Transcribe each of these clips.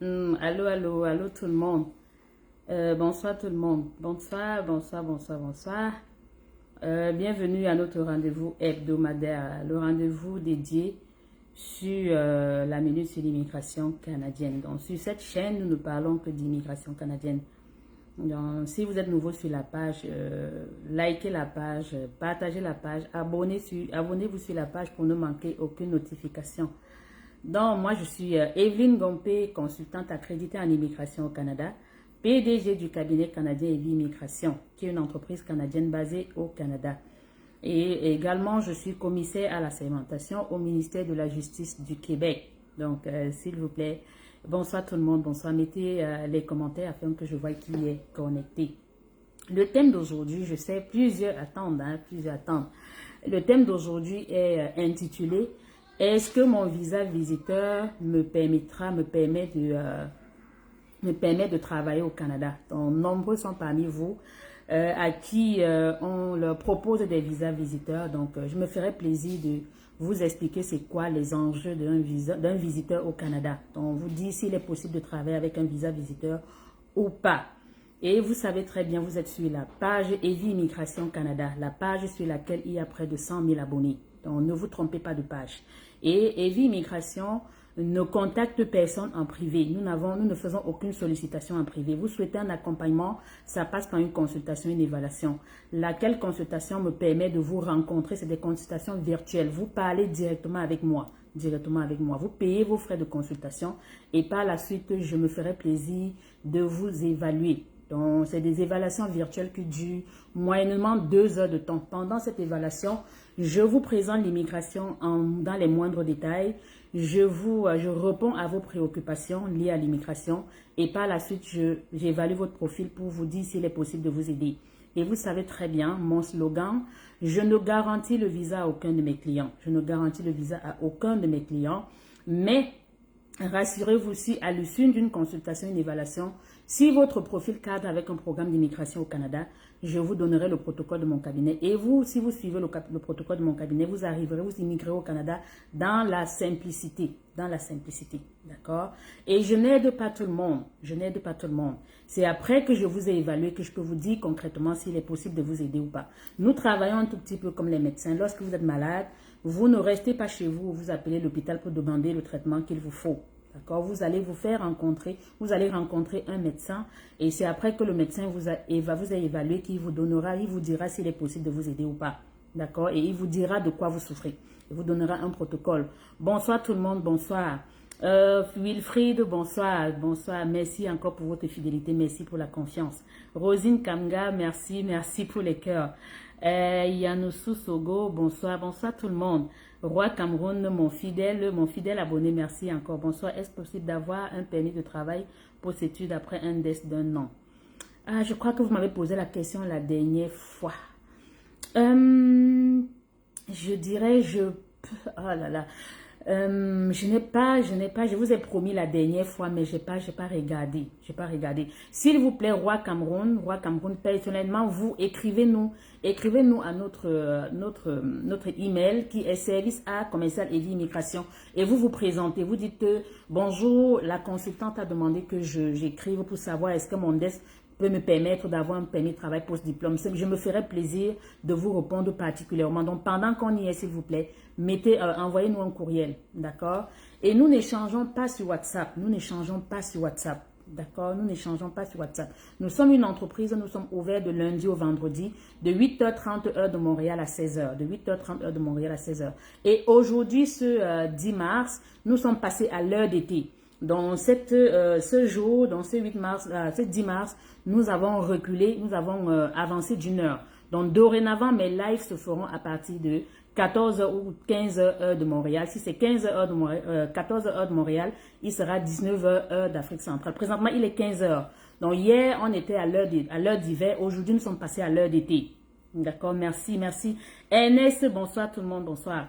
Allô, allô, allô tout le monde. Bonsoir tout le monde. Bonsoir, bonsoir, bonsoir, bonsoir. Bienvenue à notre rendez-vous hebdomadaire, le rendez-vous dédié sur la minute sur l'immigration canadienne. Donc, sur cette chaîne, nous ne parlons que d'immigration canadienne. Donc, si vous êtes nouveau sur la page, likez la page, partagez la page, abonnez-vous sur la page pour ne manquer aucune notification. Donc, moi, je suis Evelyne Gompé, consultante accréditée en immigration au Canada, PDG du cabinet canadien Evie Immigration, qui est une entreprise canadienne basée au Canada. Et également, je suis commissaire à la segmentation au ministère de la Justice du Québec. Donc, s'il vous plaît, bonsoir tout le monde, bonsoir. Mettez les commentaires afin que je voie qui est connecté. Le thème d'aujourd'hui, je sais, plusieurs attendent, plusieurs attendent. Le thème d'aujourd'hui est intitulé « Est-ce que mon visa visiteur me permet de travailler au Canada ?» Donc, nombreux sont parmi vous à qui on leur propose des visas visiteurs. Donc, je me ferai plaisir de vous expliquer c'est quoi les enjeux d'un visiteur au Canada. Donc, on vous dit s'il est possible de travailler avec un visa visiteur ou pas. Et vous savez très bien, vous êtes sur la page Evie Immigration Canada, la page sur laquelle il y a près de 100 000 abonnés. Donc, ne vous trompez pas de page. Et Evie Immigration ne contacte personne en privé. Nous ne faisons aucune sollicitation en privé. Vous souhaitez un accompagnement, ça passe par une consultation, une évaluation. Laquelle consultation me permet de vous rencontrer, c'est des consultations virtuelles. Vous parlez directement avec moi. Vous payez vos frais de consultation et par la suite, je me ferai plaisir de vous évaluer. Donc, c'est des évaluations virtuelles qui durent moyennement 2 heures de temps. Pendant cette évaluation, je vous présente l'immigration dans les moindres détails. Je réponds à vos préoccupations liées à l'immigration et par la suite, j'évalue votre profil pour vous dire s'il est possible de vous aider. Et vous savez très bien, mon slogan, je ne garantis le visa à aucun de mes clients. Je ne garantis le visa à aucun de mes clients, mais rassurez-vous si à l'issue d'une consultation, une évaluation, si votre profil cadre avec un programme d'immigration au Canada, je vous donnerai le protocole de mon cabinet. Et vous, si vous suivez le protocole de mon cabinet, vous immigrerez au Canada dans la simplicité. D'accord? Et je n'aide pas tout le monde. C'est après que je vous ai évalué que je peux vous dire concrètement s'il est possible de vous aider ou pas. Nous travaillons un tout petit peu comme les médecins. Lorsque vous êtes malade, vous ne restez pas chez vous, vous appelez l'hôpital pour demander le traitement qu'il vous faut. D'accord? Vous allez rencontrer un médecin et c'est après que le médecin vous a évalué qu'il vous dira s'il est possible de vous aider ou pas. D'accord? Et il vous dira de quoi vous souffrez. Il vous donnera un protocole. Bonsoir tout le monde, bonsoir. Wilfried, bonsoir, bonsoir. Merci encore pour votre fidélité, merci pour la confiance. Rosine Kamga, merci pour les cœurs. Yanoussou Sogo, bonsoir, bonsoir tout le monde. Roi Cameroun, mon fidèle abonné, merci encore. Bonsoir, est-ce possible d'avoir un permis de travail pour s'études après un DES d'1 an? Ah, je crois que vous m'avez posé la question la dernière fois. Je dirais, oh là là. Je vous ai promis la dernière fois, mais j'ai pas regardé. S'il vous plaît, Roi Cameroun, personnellement, vous écrivez-nous à notre email qui est service@commercial-evie-immigration et vous vous présentez, vous dites bonjour, la consultante a demandé que j'écrive pour savoir est-ce que mon desk peut me permettre d'avoir un permis de travail post-diplôme. Je me ferai plaisir de vous répondre particulièrement. Donc, pendant qu'on y est, s'il vous plaît, envoyez-nous un courriel, d'accord? Et nous n'échangeons pas sur WhatsApp. D'accord? Nous n'échangeons pas sur WhatsApp. Nous sommes une entreprise, nous sommes ouverts de lundi au vendredi, de 8h30 heure de Montréal à 16h. Et aujourd'hui, ce 10 mars, nous sommes passés à l'heure d'été. Dans ce 10 mars, nous avons reculé, nous avons avancé d'1 heure. Donc, dorénavant, mes lives se feront à partir de 14h ou 15h heure de Montréal. Si c'est 14h heure de Montréal, il sera 19h heure d'Afrique centrale. Présentement, il est 15h. Donc, hier, on était à l'heure d'hiver. Aujourd'hui, nous sommes passés à l'heure d'été. D'accord? Merci. Ernest, bonsoir tout le monde, bonsoir.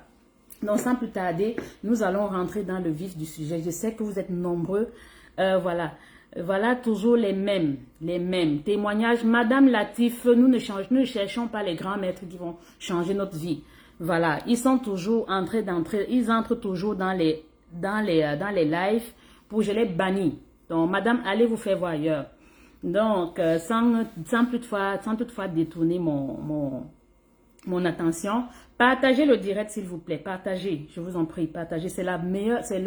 Donc, sans plus tarder, nous allons rentrer dans le vif du sujet. Je sais que vous êtes nombreux. Voilà toujours les mêmes témoignages. Madame Latif, nous ne cherchons pas les grands maîtres qui vont changer notre vie. Voilà, ils entrent toujours dans les lives pour je les bannis. Donc, madame, allez vous faire voir ailleurs. Donc, sans toutefois détourner mon attention, partagez le direct s'il vous plaît, partagez, je vous en prie, partagez, c'est la meilleure, c'est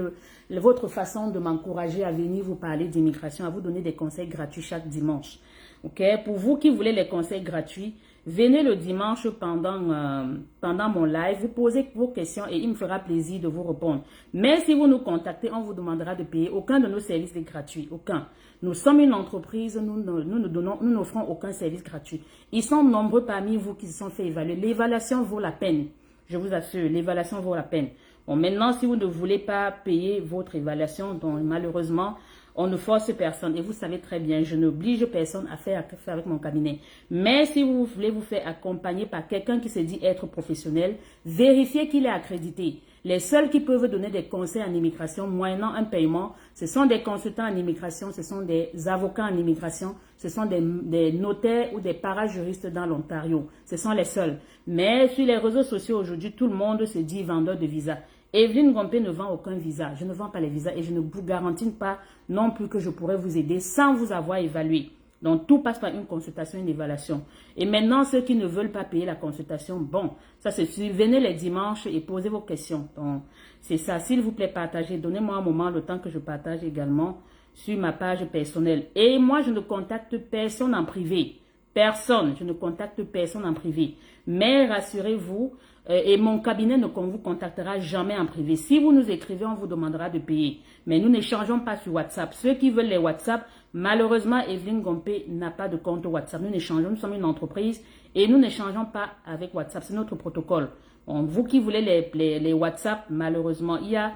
votre façon de m'encourager à venir vous parler d'immigration, à vous donner des conseils gratuits chaque dimanche, ok? Pour vous qui voulez les conseils gratuits, venez le dimanche pendant mon live, vous posez vos questions et il me fera plaisir de vous répondre. Mais si vous nous contactez, on vous demandera de payer. Aucun de nos services n'est gratuit, aucun. Nous sommes une entreprise, nous n'offrons aucun service gratuit. Ils sont nombreux parmi vous qui se sont fait évaluer. L'évaluation vaut la peine, je vous assure, l'évaluation vaut la peine. Bon, maintenant, si vous ne voulez pas payer votre évaluation, donc malheureusement, on ne force personne. Et vous savez très bien, je n'oblige personne à faire avec mon cabinet. Mais si vous voulez vous faire accompagner par quelqu'un qui se dit être professionnel, vérifiez qu'il est accrédité. Les seuls qui peuvent donner des conseils en immigration moyennant un paiement, ce sont des consultants en immigration, ce sont des avocats en immigration, ce sont des notaires ou des parajuristes dans l'Ontario. Ce sont les seuls. Mais sur les réseaux sociaux aujourd'hui, tout le monde se dit vendeur de visa. Evelyne Gompé ne vend aucun visa. Je ne vends pas les visas et je ne vous garantis pas non plus que je pourrais vous aider sans vous avoir évalué. Donc, tout passe par une consultation, une évaluation. Et maintenant, ceux qui ne veulent pas payer la consultation, bon, ça c'est sûr. Venez les dimanches et posez vos questions. Donc, c'est ça. S'il vous plaît, partagez. Donnez-moi un moment, le temps que je partage également sur ma page personnelle. Et moi, je ne contacte personne en privé. Personne. Je ne contacte personne en privé. Mais rassurez-vous, et mon cabinet ne vous contactera jamais en privé. Si vous nous écrivez, on vous demandera de payer. Mais nous n'échangeons pas sur WhatsApp. Ceux qui veulent les WhatsApp, malheureusement, Evelyne Gompé n'a pas de compte WhatsApp. Nous n'échangeons, nous sommes une entreprise et nous n'échangeons pas avec WhatsApp. C'est notre protocole. Bon, vous qui voulez les WhatsApp, malheureusement, il y a...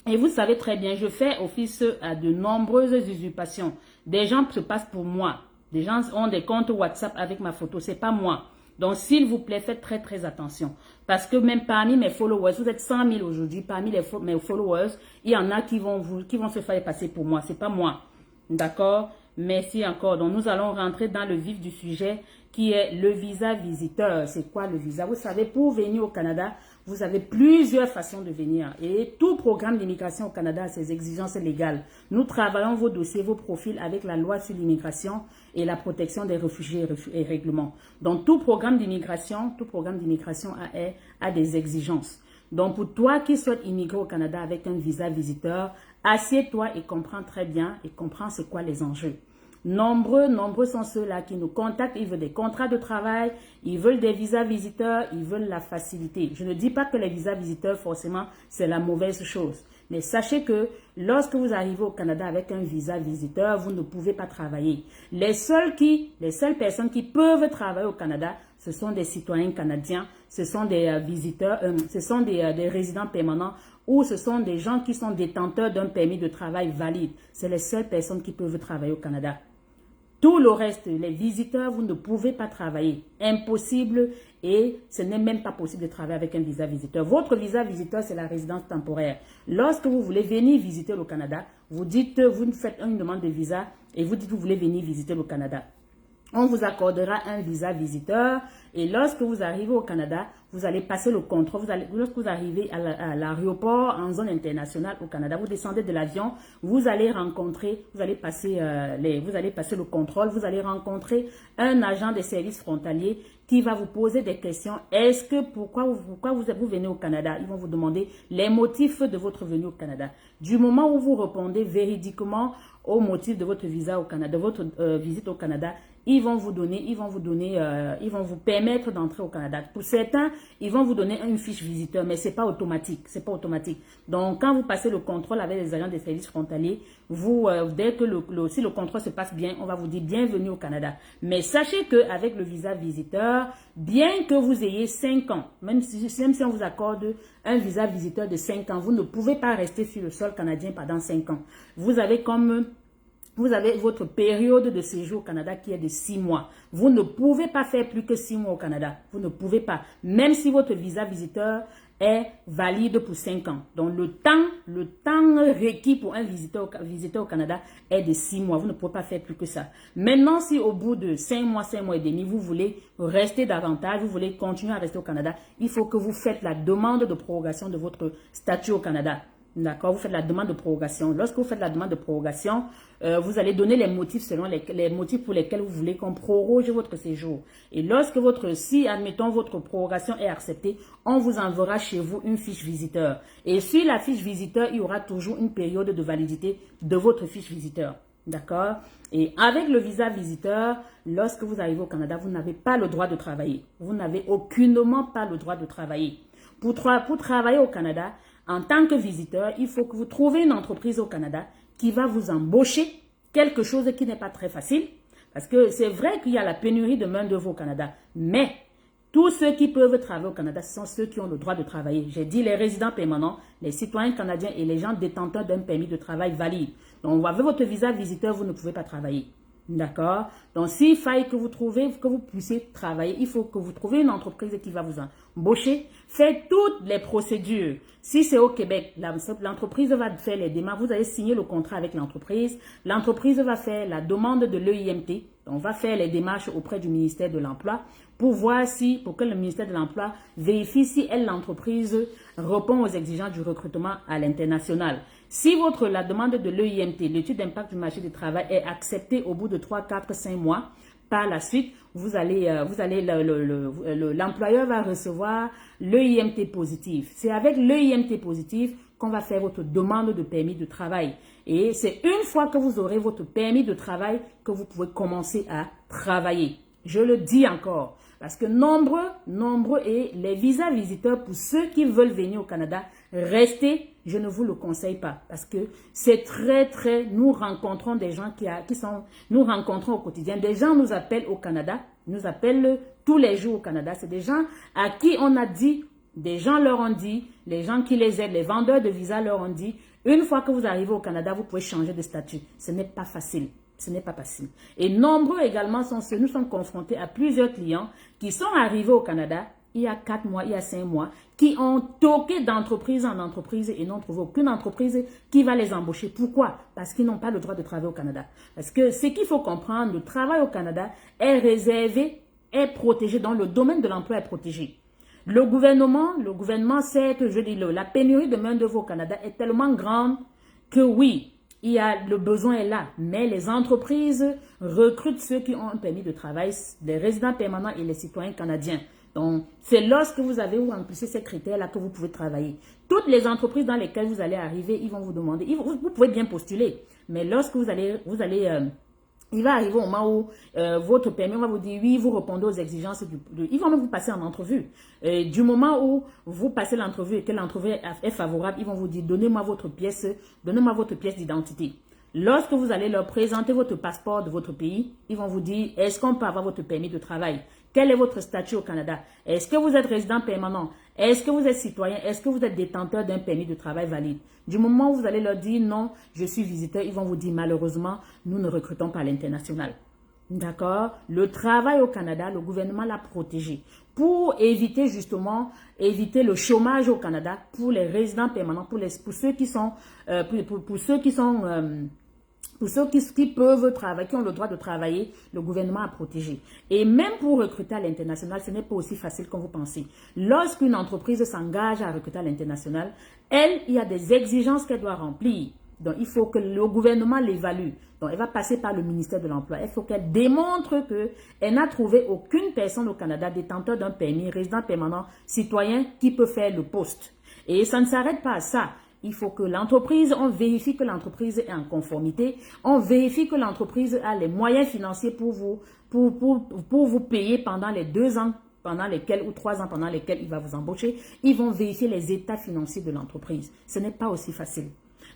Et vous savez très bien, je fais office à de nombreuses usurpations. Des gens se passent pour moi. Des gens ont des comptes WhatsApp avec ma photo. C'est pas moi. Donc, s'il vous plaît, faites très, très attention. Parce que même parmi mes followers, vous êtes 100 000 aujourd'hui, parmi mes followers, il y en a qui vont se faire passer pour moi. C'est pas moi. D'accord? Merci encore. Donc, nous allons rentrer dans le vif du sujet qui est le visa visiteur. C'est quoi le visa? Vous savez, pour venir au Canada, vous avez plusieurs façons de venir. Et tout programme d'immigration au Canada a ses exigences légales. Nous travaillons vos dossiers, vos profils avec la loi sur l'immigration et la protection des réfugiés et règlements. Donc, tout programme d'immigration a des exigences. Donc, pour toi qui souhaites immigrer au Canada avec un visa visiteur, assieds-toi et comprends très bien et comprends c'est quoi les enjeux. Nombreux sont ceux-là qui nous contactent, ils veulent des contrats de travail, ils veulent des visas visiteurs, ils veulent la facilité. Je ne dis pas que les visas visiteurs, forcément, c'est la mauvaise chose. Mais sachez que lorsque vous arrivez au Canada avec un visa visiteur, vous ne pouvez pas travailler. Les seules personnes qui peuvent travailler au Canada, ce sont des citoyens canadiens, ce sont des visiteurs, ce sont des résidents permanents ou ce sont des gens qui sont détenteurs d'un permis de travail valide. C'est les seules personnes qui peuvent travailler au Canada. Tout le reste, les visiteurs, vous ne pouvez pas travailler. Impossible et ce n'est même pas possible de travailler avec un visa visiteur. Votre visa visiteur, c'est la résidence temporaire. Lorsque vous voulez venir visiter le Canada, vous faites une demande de visa et vous dites que vous voulez venir visiter le Canada. On vous accordera un visa visiteur et lorsque vous arrivez au Canada, vous allez passer le contrôle. Lorsque vous arrivez à l'aéroport en zone internationale au Canada, vous descendez de l'avion, vous allez passer le contrôle, vous allez rencontrer un agent des services frontaliers qui va vous poser des questions. Pourquoi vous venez au Canada? Ils vont vous demander les motifs de votre venue au Canada. Du moment où vous répondez véridiquement au motif de votre visa au Canada, de votre visite au Canada, ils vont vous permettre d'entrer au Canada. Pour certains, ils vont vous donner une fiche visiteur, mais c'est pas automatique. C'est pas automatique. Donc, quand vous passez le contrôle avec les agents des services frontaliers, dès que si le contrôle se passe bien, on va vous dire bienvenue au Canada. Mais sachez que avec le visa visiteur, bien que vous ayez 5 ans, même si on vous accorde un visa visiteur de 5 ans, vous ne pouvez pas rester sur le sol canadien pendant 5 ans. Vous avez votre période de séjour au Canada qui est de 6 mois. Vous ne pouvez pas faire plus que 6 mois au Canada. Vous ne pouvez pas. Même si votre visa visiteur est valide pour 5 ans. Donc, le temps requis pour un visiteur au Canada est de 6 mois. Vous ne pouvez pas faire plus que ça. Maintenant, si au bout de 5 mois et demi, vous voulez rester davantage, vous voulez continuer à rester au Canada, il faut que vous faites la demande de prorogation de votre statut au Canada. D'accord, vous faites la demande de prorogation. Lorsque vous faites la demande de prorogation, vous allez donner les motifs selon les motifs pour lesquels vous voulez qu'on proroge votre séjour. Et lorsque si admettons votre prorogation est acceptée, on vous enverra chez vous une fiche visiteur. Et sur la fiche visiteur, il y aura toujours une période de validité de votre fiche visiteur. D'accord? Et avec le visa visiteur, lorsque vous arrivez au Canada, vous n'avez pas le droit de travailler. Vous n'avez aucunement pas le droit de travailler. Pour travailler au Canada, en tant que visiteur, il faut que vous trouviez une entreprise au Canada qui va vous embaucher, quelque chose qui n'est pas très facile. Parce que c'est vrai qu'il y a la pénurie de main-d'œuvre au Canada, mais tous ceux qui peuvent travailler au Canada, ce sont ceux qui ont le droit de travailler. J'ai dit les résidents permanents, les citoyens canadiens et les gens détenteurs d'un permis de travail valide. Donc, avec votre visa visiteur, vous ne pouvez pas travailler. D'accord? Donc, s'il faille que vous puissiez travailler, il faut que vous trouviez une entreprise qui va vous embaucher. Faites toutes les procédures. Si c'est au Québec, l'entreprise va faire les démarches. Vous allez signer le contrat avec l'entreprise. L'entreprise va faire la demande de l'EIMT. On va faire les démarches auprès du ministère de l'Emploi pour que le ministère de l'Emploi vérifie si l'entreprise répond aux exigences du recrutement à l'international. Si la demande de l'EIMT, l'étude d'impact du marché du travail, est acceptée au bout de 3, 4, 5 mois, par la suite, l'employeur va recevoir l'EIMT positif. C'est avec l'EIMT positif qu'on va faire votre demande de permis de travail. Et c'est une fois que vous aurez votre permis de travail que vous pouvez commencer à travailler. Je le dis encore, parce que nombreux et les visas visiteurs, pour ceux qui veulent venir au Canada, restez, je ne vous le conseille pas, parce que c'est nous rencontrons des gens nous rencontrons au quotidien, des gens nous appellent au Canada, nous appellent tous les jours au Canada, c'est des gens à qui on a dit, des gens leur ont dit, les gens qui les aident, les vendeurs de visas leur ont dit, une fois que vous arrivez au Canada, vous pouvez changer de statut. Ce n'est pas facile. Ce n'est pas facile. Et nombreux également nous sommes confrontés à plusieurs clients qui sont arrivés au Canada il y a 4 mois, il y a 5 mois, qui ont toqué d'entreprise en entreprise et n'ont trouvé aucune entreprise qui va les embaucher. Pourquoi? Parce qu'ils n'ont pas le droit de travailler au Canada. Parce que ce qu'il faut comprendre, le travail au Canada est réservé, est protégé, dans le domaine de l'emploi est protégé. Le gouvernement sait que, la pénurie de main-d'œuvre au Canada est tellement grande que oui, le besoin est là, mais les entreprises recrutent ceux qui ont un permis de travail, les résidents permanents et les citoyens canadiens. Donc, c'est lorsque vous remplissez ces critères-là que vous pouvez travailler. Toutes les entreprises dans lesquelles vous allez arriver, ils vont vous demander, vous pouvez bien postuler, mais lorsque il va arriver au moment où votre permis, on va vous dire oui, vous répondez aux exigences ils vont même vous passer en entrevue. Du moment où vous passez l'entrevue et que l'entrevue est favorable, ils vont vous dire donnez-moi votre pièce d'identité. Lorsque vous allez leur présenter votre passeport de votre pays, ils vont vous dire est-ce qu'on peut avoir votre permis de travail? Quel est votre statut au Canada? Est-ce que vous êtes résident permanent? Est-ce que vous êtes citoyen? Est-ce que vous êtes détenteur d'un permis de travail valide? Du moment où vous allez leur dire non, je suis visiteur, ils vont vous dire malheureusement, nous ne recrutons pas à l'international. D'accord? Le travail au Canada, le gouvernement l'a protégé pour éviter le chômage au Canada pour les résidents permanents, pour ceux qui peuvent travailler, qui ont le droit de travailler, le gouvernement a protégé. Et même pour recruter à l'international, ce n'est pas aussi facile comme vous pensez. Lorsqu'une entreprise s'engage à recruter à l'international, il y a des exigences qu'elle doit remplir. Donc, il faut que le gouvernement l'évalue. Donc, elle va passer par le ministère de l'Emploi. Il faut qu'elle démontre qu'elle n'a trouvé aucune personne au Canada détenteur d'un permis, résident permanent, citoyen, qui peut faire le poste. Et ça ne s'arrête pas à ça. Il faut que on vérifie que l'entreprise est en conformité, on vérifie que l'entreprise a les moyens financiers pour vous payer pendant les 2 ans ou 3 ans pendant lesquels il va vous embaucher. Ils vont vérifier les états financiers de l'entreprise. Ce n'est pas aussi facile.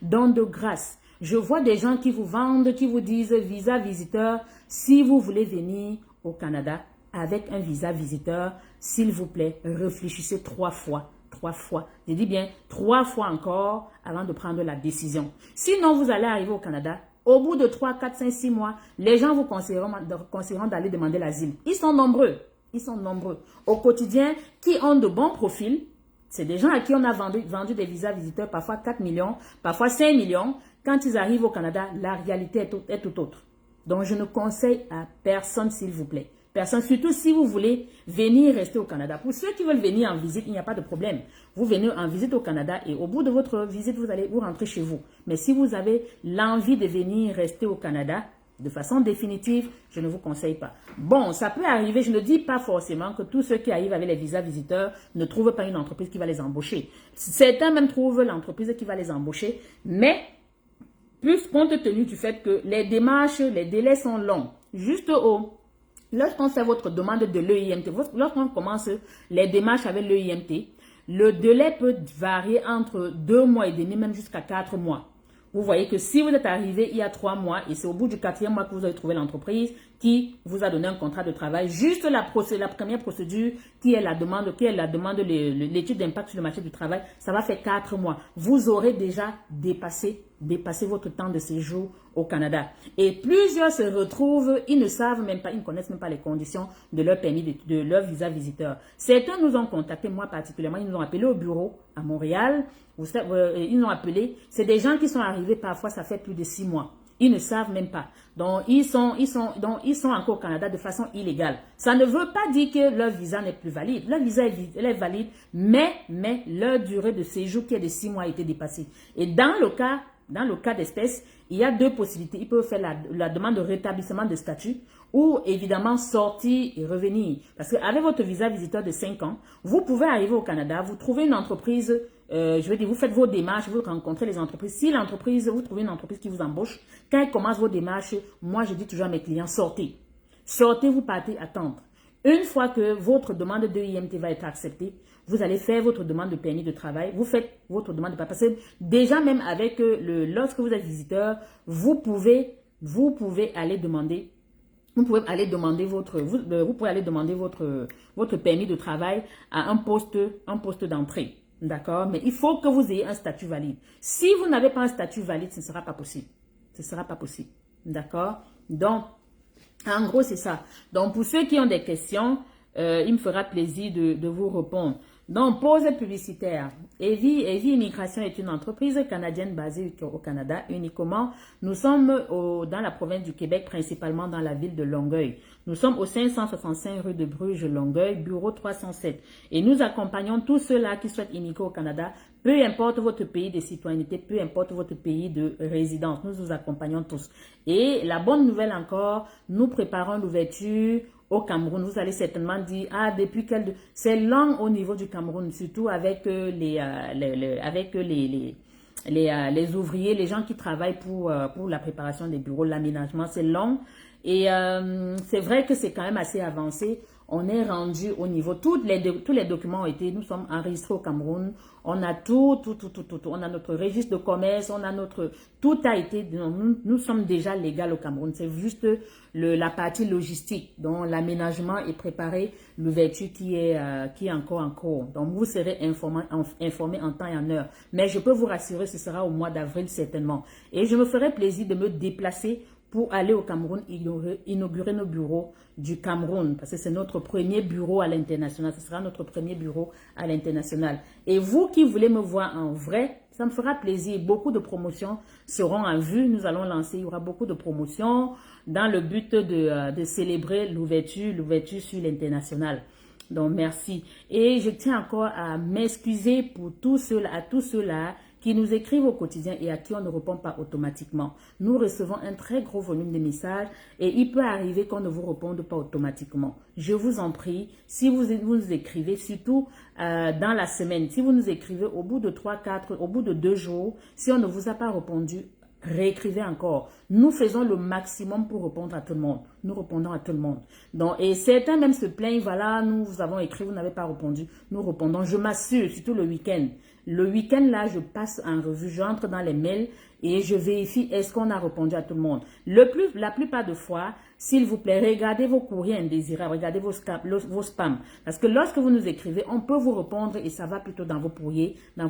Donc de grâce, je vois des gens qui vous vendent, qui vous disent visa visiteur, si vous voulez venir au Canada avec un visa visiteur, s'il vous plaît, réfléchissez 3 fois. 3 fois. Je dis bien 3 fois encore avant de prendre la décision. Sinon, vous allez arriver au Canada. Au bout de 3, 4, 5, 6 mois, les gens vous conseilleront d'aller demander l'asile. Ils sont nombreux. Ils sont nombreux. Au quotidien, qui ont de bons profils. C'est des gens à qui on a vendu des visas visiteurs, parfois 4 millions, parfois 5 millions. Quand ils arrivent au Canada, la réalité est tout autre. Donc, je ne conseille à personne, s'il vous plaît. personnes, surtout si vous voulez venir rester au Canada. Pour ceux qui veulent venir en visite, il n'y a pas de problème. Vous venez en visite au Canada et au bout de votre visite, vous rentrez chez vous. Mais si vous avez l'envie de venir rester au Canada, de façon définitive, je ne vous conseille pas. Bon, ça peut arriver, je ne dis pas forcément que tous ceux qui arrivent avec les visas visiteurs ne trouvent pas une entreprise qui va les embaucher. Certains même trouvent l'entreprise qui va les embaucher, mais plus compte tenu du fait que les démarches, les délais sont longs. Juste lorsqu'on fait votre demande de l'EIMT, lorsqu'on commence les démarches avec l'EIMT, le délai peut varier entre 2 mois et demi, même jusqu'à 4 mois. Vous voyez que si vous êtes arrivé il y a 3 mois et c'est au bout du 4e mois que vous avez trouvé l'entreprise qui vous a donné un contrat de travail, juste la première procédure qui est la demande, l'étude d'impact sur le marché du travail, ça va faire 4 mois. Vous aurez déjà dépassé votre temps de séjour au Canada. Et plusieurs se retrouvent, ils ne savent même pas, ils ne connaissent même pas les conditions de leur permis, de leur visa visiteur. Certains nous ont contactés, moi particulièrement, ils nous ont appelés au bureau à Montréal. Ils nous ont appelés. C'est des gens qui sont arrivés parfois, ça fait plus de 6 mois. Ils ne savent même pas. Donc, ils sont encore au Canada de façon illégale. Ça ne veut pas dire que leur visa n'est plus valide. Leur visa est valide, mais leur durée de séjour qui est de 6 mois a été dépassée. Et dans le cas d'espèce, il y a 2 possibilités. Ils peuvent faire la demande de rétablissement de statut ou évidemment sortir et revenir. Parce qu'avec votre visa visiteur de 5 ans, vous pouvez arriver au Canada, vous trouvez une entreprise, vous faites vos démarches, vous rencontrez les entreprises. Si vous trouvez une entreprise qui vous embauche, quand elle commence vos démarches, moi je dis toujours à mes clients, sortez. Sortez, vous partez attendre. Une fois que votre demande de IMT va être acceptée, vous allez faire votre demande de permis de travail. Vous faites votre demande de papier. Parce que déjà même avec lorsque vous êtes visiteur, vous pouvez aller demander. Vous pouvez aller demander votre permis de travail à un poste d'entrée. D'accord? Mais il faut que vous ayez un statut valide. Si vous n'avez pas un statut valide, ce ne sera pas possible. Ce ne sera pas possible. D'accord? Donc, en gros, c'est ça. Donc, pour ceux qui ont des questions, il me fera plaisir de vous répondre. Donc, pause publicitaire. Evi Immigration est une entreprise canadienne basée au Canada uniquement. Nous sommes dans la province du Québec, principalement dans la ville de Longueuil. Nous sommes au 565 rue de Bruges, Longueuil, bureau 307. Et nous accompagnons tous ceux-là qui souhaitent immigrer au Canada, peu importe votre pays de citoyenneté, peu importe votre pays de résidence. Nous vous accompagnons tous. Et la bonne nouvelle encore, nous préparons l'ouverture au Cameroun. Vous allez certainement dire, depuis quel... C'est long au niveau du Cameroun, surtout avec les ouvriers, les gens qui travaillent pour la préparation des bureaux, l'aménagement, c'est long. Et c'est vrai que c'est quand même assez avancé. On est rendu au niveau, tous les documents ont été, nous sommes enregistrés au Cameroun, on a tout. On a notre registre de commerce, tout a été, nous sommes déjà légal au Cameroun. C'est juste la partie logistique, dont l'aménagement est préparé, l'ouverture qui est encore en cours. Donc, vous serez informé en temps et en heure. Mais je peux vous rassurer, ce sera au mois d'avril certainement. Et je me ferai plaisir de me déplacer pour aller au Cameroun, inaugurer nos bureaux du Cameroun, parce que c'est notre premier bureau à l'international, ce sera notre premier bureau à l'international. Et vous qui voulez me voir en vrai, ça me fera plaisir. Beaucoup de promotions seront en vue, nous allons lancer, il y aura beaucoup de promotions dans le but de célébrer l'ouverture sur l'international. Donc, merci. Et je tiens encore à m'excuser pour tous ceux-là qui nous écrivent au quotidien et à qui on ne répond pas automatiquement. Nous recevons un très gros volume de messages et il peut arriver qu'on ne vous réponde pas automatiquement. Je vous en prie, si vous nous écrivez, surtout dans la semaine, si vous nous écrivez au bout de 2 jours, si on ne vous a pas répondu, réécrivez encore. Nous faisons le maximum pour répondre à tout le monde. Nous répondons à tout le monde. Donc, et certains même se plaignent, voilà, nous vous avons écrit, vous n'avez pas répondu. Nous répondons. Je m'assure, surtout le week-end. Le week-end, là, je passe en revue, j'entre dans les mails et je vérifie est-ce qu'on a répondu à tout le monde. La plupart de fois, s'il vous plaît, regardez vos courriers indésirables, regardez vos spams. Parce que lorsque vous nous écrivez, on peut vous répondre et ça va plutôt dans vos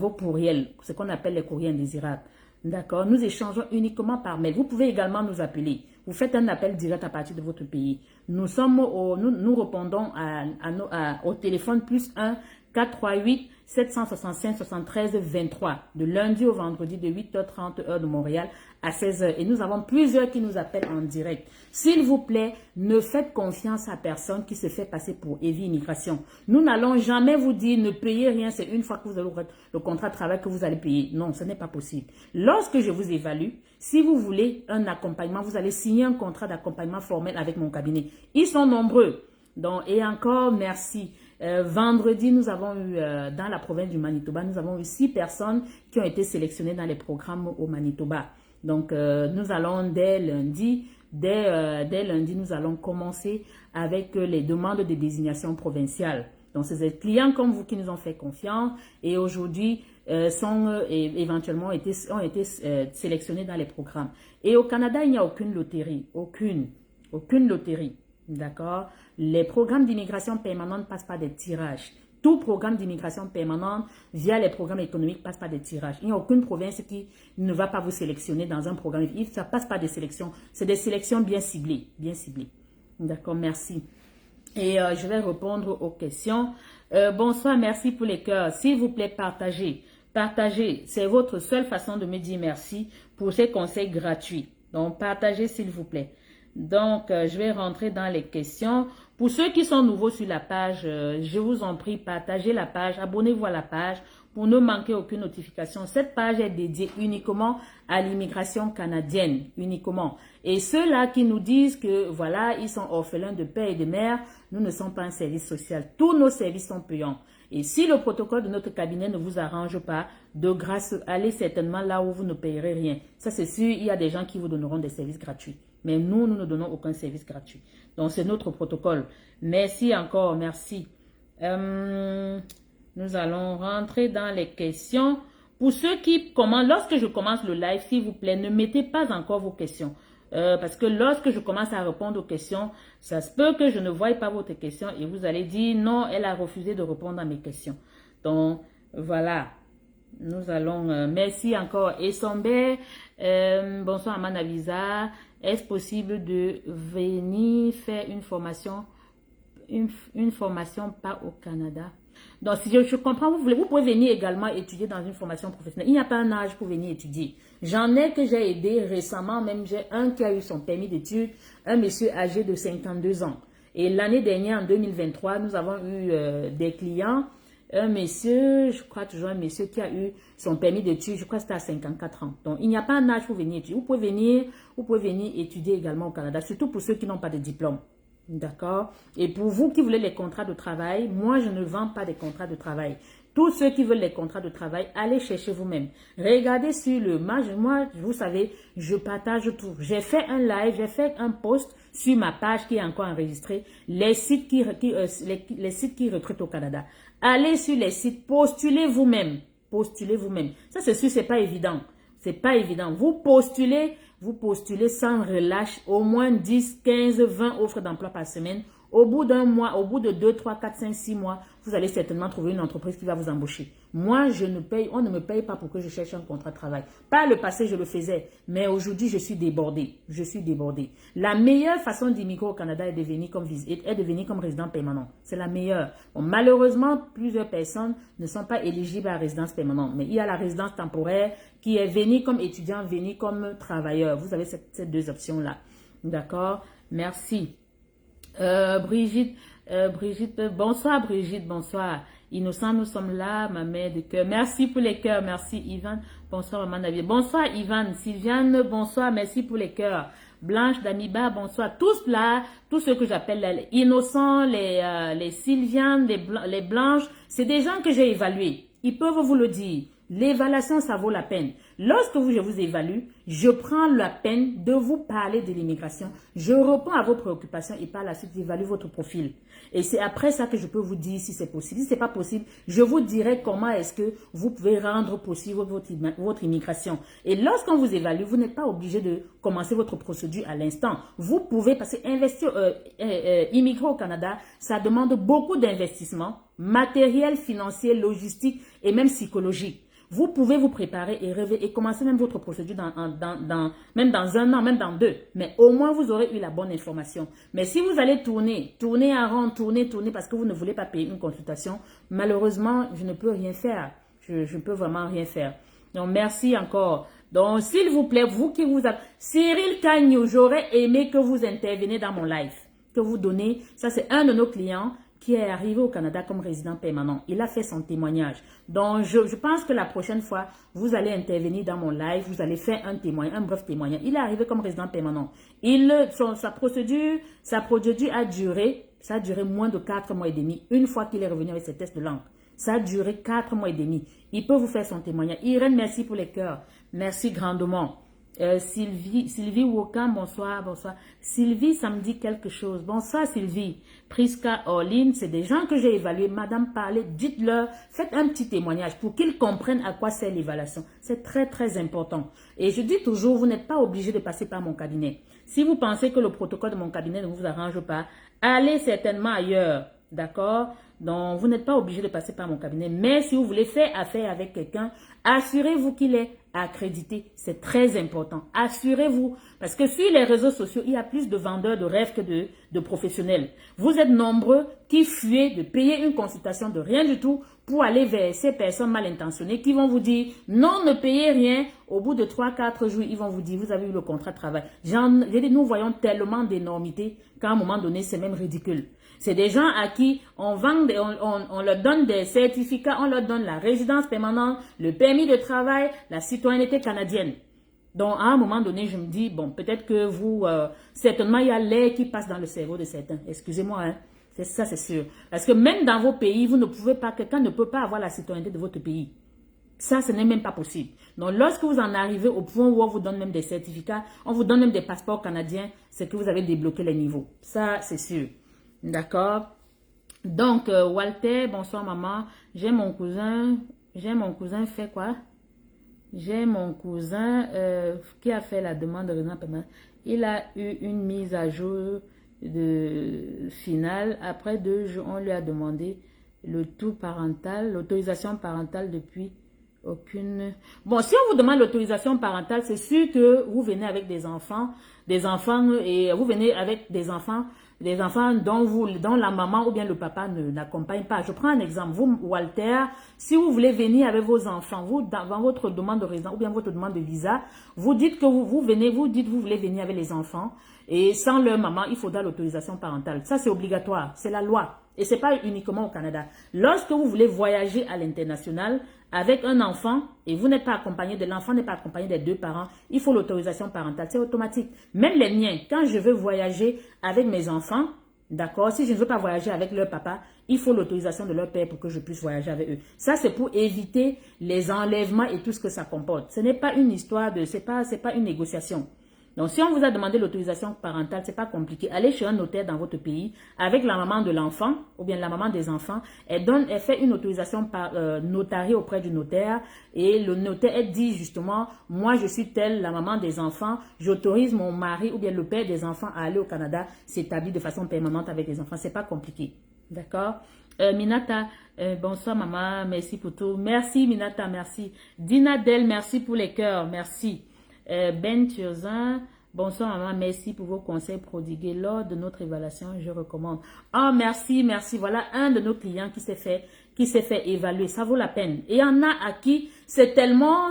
courriels, ce qu'on appelle les courriers indésirables. D'accord? Nous échangeons uniquement par mail. Vous pouvez également nous appeler. Vous faites un appel direct à partir de votre pays. Nous répondons au téléphone +1 438 765 73 23. De lundi au vendredi de 8h30 heure de Montréal à 16h. Et nous avons plusieurs qui nous appellent en direct. S'il vous plaît, ne faites confiance à personne qui se fait passer pour Evie Immigration. Nous n'allons jamais vous dire ne payez rien. C'est une fois que vous avez le contrat de travail que vous allez payer. Non, ce n'est pas possible. Lorsque je vous évalue, si vous voulez un accompagnement, vous allez signer un contrat d'accompagnement formel avec mon cabinet. Ils sont nombreux. Donc, et encore, merci. Vendredi, nous avons eu, dans la province du Manitoba, nous avons eu 6 personnes qui ont été sélectionnées dans les programmes au Manitoba. Donc, nous allons dès lundi, nous allons commencer avec les demandes de désignation provinciale. Donc, c'est des clients comme vous qui nous ont fait confiance et aujourd'hui éventuellement ont été sélectionnés dans les programmes. Et au Canada, il n'y a aucune loterie, aucune loterie. D'accord? Les programmes d'immigration permanente passent par des tirages. Tout programme d'immigration permanente via les programmes économiques passe par des tirages. Il n'y a aucune province qui ne va pas vous sélectionner dans un programme. Ça passe par des sélections. C'est des sélections bien ciblées. Bien ciblées. D'accord? Merci. Et je vais répondre aux questions. Bonsoir, merci pour les cœurs. S'il vous plaît, partagez. Partagez. C'est votre seule façon de me dire merci pour ces conseils gratuits. Donc, partagez s'il vous plaît. Donc, je vais rentrer dans les questions. Pour ceux qui sont nouveaux sur la page, je vous en prie, partagez la page, abonnez-vous à la page pour ne manquer aucune notification. Cette page est dédiée uniquement à l'immigration canadienne, uniquement. Et ceux-là qui nous disent que, voilà, ils sont orphelins de père et de mère, nous ne sommes pas un service social. Tous nos services sont payants. Et si le protocole de notre cabinet ne vous arrange pas, de grâce, allez certainement là où vous ne payerez rien. Ça, c'est sûr, il y a des gens qui vous donneront des services gratuits. Mais nous ne donnons aucun service gratuit. Donc, c'est notre protocole. Merci encore, merci. Nous allons rentrer dans les questions. Pour ceux qui commencent, lorsque je commence le live, s'il vous plaît, ne mettez pas encore vos questions. Parce que lorsque je commence à répondre aux questions, ça se peut que je ne voie pas votre question et vous allez dire non, elle a refusé de répondre à mes questions. Donc, voilà. Nous allons, merci encore. Essombe, bonsoir Amanda Visa. Est-ce possible de venir faire une formation pas au Canada? Donc, si je comprends, vous pouvez venir également étudier dans une formation professionnelle. Il n'y a pas un âge pour venir étudier. J'en ai que j'ai aidé récemment, même j'ai un qui a eu son permis d'études, un monsieur âgé de 52 ans. Et l'année dernière, en 2023, nous avons eu des clients, un monsieur, je crois toujours un monsieur qui a eu son permis d'études, je crois que c'était à 54 ans. Donc, il n'y a pas un âge pour venir étudier. Vous pouvez venir étudier également au Canada, surtout pour ceux qui n'ont pas de diplôme. D'accord? Et pour vous qui voulez les contrats de travail, moi, je ne vends pas des contrats de travail. Tous ceux qui veulent les contrats de travail, allez chercher vous-même. Regardez sur le match. Moi, vous savez, je partage tout. J'ai fait un live, j'ai fait un post sur ma page qui est encore enregistrée. Les sites qui recrutent au Canada. Allez sur les sites, postulez vous-même. Postulez vous-même. Ça, c'est sûr, c'est pas évident. C'est pas évident. Vous postulez sans relâche, au moins 10, 15, 20 offres d'emploi par semaine. Au bout d'un mois, au bout de 2, 3, 4, 5, 6 mois, vous allez certainement trouver une entreprise qui va vous embaucher. Moi, on ne me paye pas pour que je cherche un contrat de travail. Par le passé, je le faisais, mais aujourd'hui, je suis débordée. Je suis débordée. La meilleure façon d'immigrer au Canada est de venir comme résident permanent. C'est la meilleure. Bon, malheureusement, plusieurs personnes ne sont pas éligibles à la résidence permanente, mais il y a la résidence temporaire qui est venir comme étudiant, venir comme travailleur. Vous avez ces deux options-là. D'accord? Merci. Brigitte, bonsoir Brigitte, bonsoir. Innocent, nous sommes là, ma mère de cœur. Merci pour les cœurs, merci Ivan. Bonsoir maman David. Bonsoir Ivan, Sylviane, bonsoir, merci pour les cœurs. Blanche, Damiba, bonsoir. Tous là, tous ceux que j'appelle les innocents, les Sylviane, les Blanches, c'est des gens que j'ai évalués. Ils peuvent vous le dire. L'évaluation, ça vaut la peine. Lorsque je vous évalue, je prends la peine de vous parler de l'immigration. Je réponds à vos préoccupations et par la suite, j'évalue votre profil. Et c'est après ça que je peux vous dire si c'est possible. Si ce n'est pas possible, je vous dirai comment est-ce que vous pouvez rendre possible votre immigration. Et lorsqu'on vous évalue, vous n'êtes pas obligé de commencer votre procédure à l'instant. Vous pouvez, parce que immigrer au Canada, ça demande beaucoup d'investissement, matériel, financier, logistique et même psychologique. vous pouvez vous préparer et rêver et commencer même votre procédure même dans un an, même dans 2. Mais au moins, vous aurez eu la bonne information. Mais si vous allez tourner à rond, tourner parce que vous ne voulez pas payer une consultation, malheureusement, je ne peux rien faire. Je ne peux vraiment rien faire. Donc, merci encore. Donc, s'il vous plaît, vous qui vous avez... Cyril Cagnou, j'aurais aimé que vous interveniez dans mon live. Que vous donnez... Ça, c'est un de nos clients qui est arrivé au Canada comme résident permanent. Il a fait son témoignage. Donc, je pense que la prochaine fois, vous allez intervenir dans mon live. Vous allez faire un témoignage, un bref témoignage. Il est arrivé comme résident permanent. Sa procédure a duré... Ça a duré moins de 4 mois et demi. Une fois qu'il est revenu avec ses tests de langue. Ça a duré 4 mois et demi. Il peut vous faire son témoignage. Irène, merci pour les cœurs. Merci grandement. Sylvie Wokan, bonsoir, bonsoir. Sylvie, ça me dit quelque chose. Bonsoir Sylvie. Priska Orline, c'est des gens que j'ai évalués. Madame, parlez, dites-leur, faites un petit témoignage pour qu'ils comprennent à quoi sert l'évaluation. C'est très, très important. Et je dis toujours, vous n'êtes pas obligé de passer par mon cabinet. Si vous pensez que le protocole de mon cabinet ne vous arrange pas, allez certainement ailleurs. D'accord? Donc, vous n'êtes pas obligé de passer par mon cabinet. Mais si vous voulez faire affaire avec quelqu'un, assurez-vous qu'il est accrédité. C'est très important. Assurez-vous. Parce que sur les réseaux sociaux, il y a plus de vendeurs de rêves que de professionnels. Vous êtes nombreux qui fuient de payer une consultation de rien du tout pour aller vers ces personnes mal intentionnées qui vont vous dire non, ne payez rien. Au bout de 3-4 jours, ils vont vous dire vous avez eu le contrat de travail. Nous voyons tellement d'énormités qu'à un moment donné, c'est même ridicule. C'est des gens à qui on leur donne des certificats, on leur donne la résidence permanente, le permis de travail, la citoyenneté canadienne. Donc, à un moment donné, je me dis, bon, peut-être que vous, certainement, il y a l'air qui passe dans le cerveau de certains. Excusez-moi, hein. C'est ça, c'est sûr. Parce que même dans vos pays, vous ne pouvez pas, quelqu'un ne peut pas avoir la citoyenneté de votre pays. Ça, ce n'est même pas possible. Donc, lorsque vous en arrivez au point où on vous donne même des certificats, on vous donne même des passeports canadiens, c'est que vous avez débloqué les niveaux. Ça, c'est sûr. D'accord. Donc, Walter, bonsoir maman. J'ai mon cousin fait quoi? J'ai mon cousin qui a fait la demande de résidence permanente. Il a eu une mise à jour de finale. Après 2 jours, on lui a demandé le tout parental, l'autorisation parentale depuis aucune... Bon, si on vous demande l'autorisation parentale, c'est sûr que vous venez avec des enfants et vous venez avec des enfants dont la maman ou bien le papa n'accompagne pas. Je prends un exemple. Vous, Walter, si vous voulez venir avec vos enfants, vous, dans votre demande de résidence ou bien votre demande de visa, vous dites que vous voulez venir avec les enfants et sans leur maman, il faudra l'autorisation parentale. Ça, c'est obligatoire. C'est la loi. Et ce n'est pas uniquement au Canada. Lorsque vous voulez voyager à l'international avec un enfant et vous n'êtes pas accompagné de l'enfant, n'est pas accompagné des 2 parents, il faut l'autorisation parentale. C'est automatique. Même les miens, quand je veux voyager avec mes enfants, d'accord, si je ne veux pas voyager avec leur papa, il faut l'autorisation de leur père pour que je puisse voyager avec eux. Ça, c'est pour éviter les enlèvements et tout ce que ça comporte. Ce n'est pas une histoire de... C'est pas une négociation. Donc, si on vous a demandé l'autorisation parentale, c'est pas compliqué. Allez chez un notaire dans votre pays avec la maman de l'enfant ou bien la maman des enfants. Elle fait une autorisation notariée auprès du notaire et le notaire, elle dit justement, moi je suis telle, la maman des enfants, j'autorise mon mari ou bien le père des enfants à aller au Canada, s'établir de façon permanente avec les enfants. C'est pas compliqué. D'accord? Minata, bonsoir maman, merci pour tout. Merci Minata, merci. Dina Del, merci pour les cœurs, merci. Ben Turzin, bonsoir maman, merci pour vos conseils prodigués lors de notre évaluation, je recommande. Oh merci, merci, voilà un de nos clients qui s'est fait évaluer, ça vaut la peine. Et il y en a à qui c'est tellement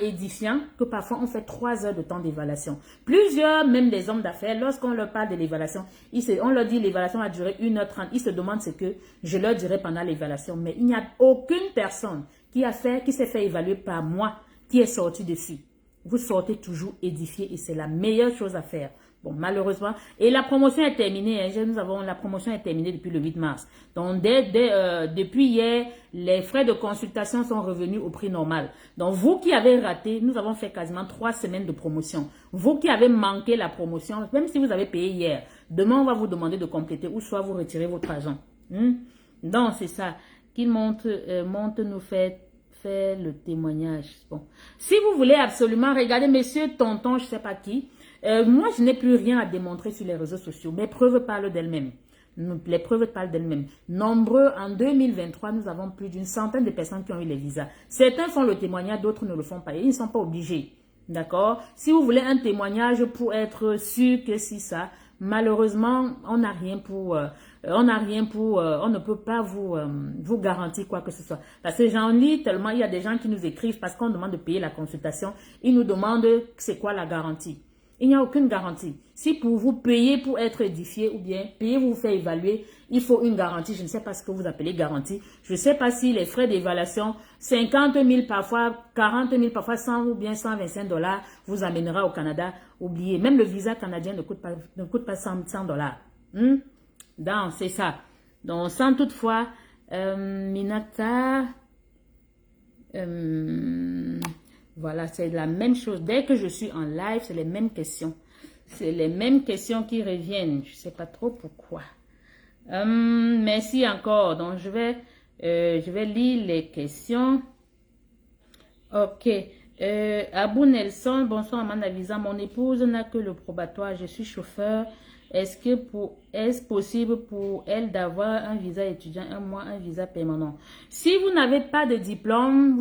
édifiant que parfois on fait 3 heures de temps d'évaluation. Plusieurs, même des hommes d'affaires, lorsqu'on leur parle de l'évaluation, on leur dit l'évaluation a duré 1h30, ils se demandent ce que je leur dirai pendant l'évaluation. Mais il n'y a aucune personne qui s'est fait évaluer par moi qui est sortie dessus. Vous sortez toujours édifié et c'est la meilleure chose à faire. Bon, malheureusement, et la promotion est terminée. Hein, la promotion est terminée depuis le 8 mars. Donc, depuis hier, les frais de consultation sont revenus au prix normal. Donc, vous qui avez raté, nous avons fait quasiment 3 semaines de promotion. Vous qui avez manqué la promotion, même si vous avez payé hier, demain, on va vous demander de compléter ou soit vous retirez votre argent. Donc, c'est ça. Qu'il monte, nous fait le témoignage. Bon. Si vous voulez absolument, regardez, monsieur, tonton, je ne sais pas qui, moi, je n'ai plus rien à démontrer sur les réseaux sociaux. Mes preuves parlent d'elles-mêmes. Les preuves parlent d'elles-mêmes. Nombreux, en 2023, nous avons plus d'une centaine de personnes qui ont eu les visas. Certains font le témoignage, d'autres ne le font pas. Et ils ne sont pas obligés. D'accord? Si vous voulez un témoignage pour être sûr que si ça, malheureusement, on n'a rien pour... on ne peut pas vous garantir quoi que ce soit. Parce que j'en lis tellement, il y a des gens qui nous écrivent parce qu'on demande de payer la consultation. Ils nous demandent c'est quoi la garantie. Il n'y a aucune garantie. Si pour vous payer pour être édifié ou bien payer pour vous faire évaluer, il faut une garantie. Je ne sais pas ce que vous appelez garantie. Je ne sais pas si les frais d'évaluation, 50 000 parfois, 40 000 parfois, 100 ou bien 125 $ vous amènera au Canada. Oubliez, même le visa canadien ne coûte pas 100 $. Donc, c'est ça. Donc, sans toutefois, Minata, voilà, c'est la même chose. Dès que je suis en live, c'est les mêmes questions. C'est les mêmes questions qui reviennent. Je ne sais pas trop pourquoi. Merci encore. Donc, je vais lire les questions. Ok. Abou Nelson, bonsoir Amanda Visa. Mon épouse n'a que le probatoire. Je suis chauffeur. Est-ce possible pour elle d'avoir un visa étudiant, un mois, un visa permanent? Si vous n'avez pas de diplôme,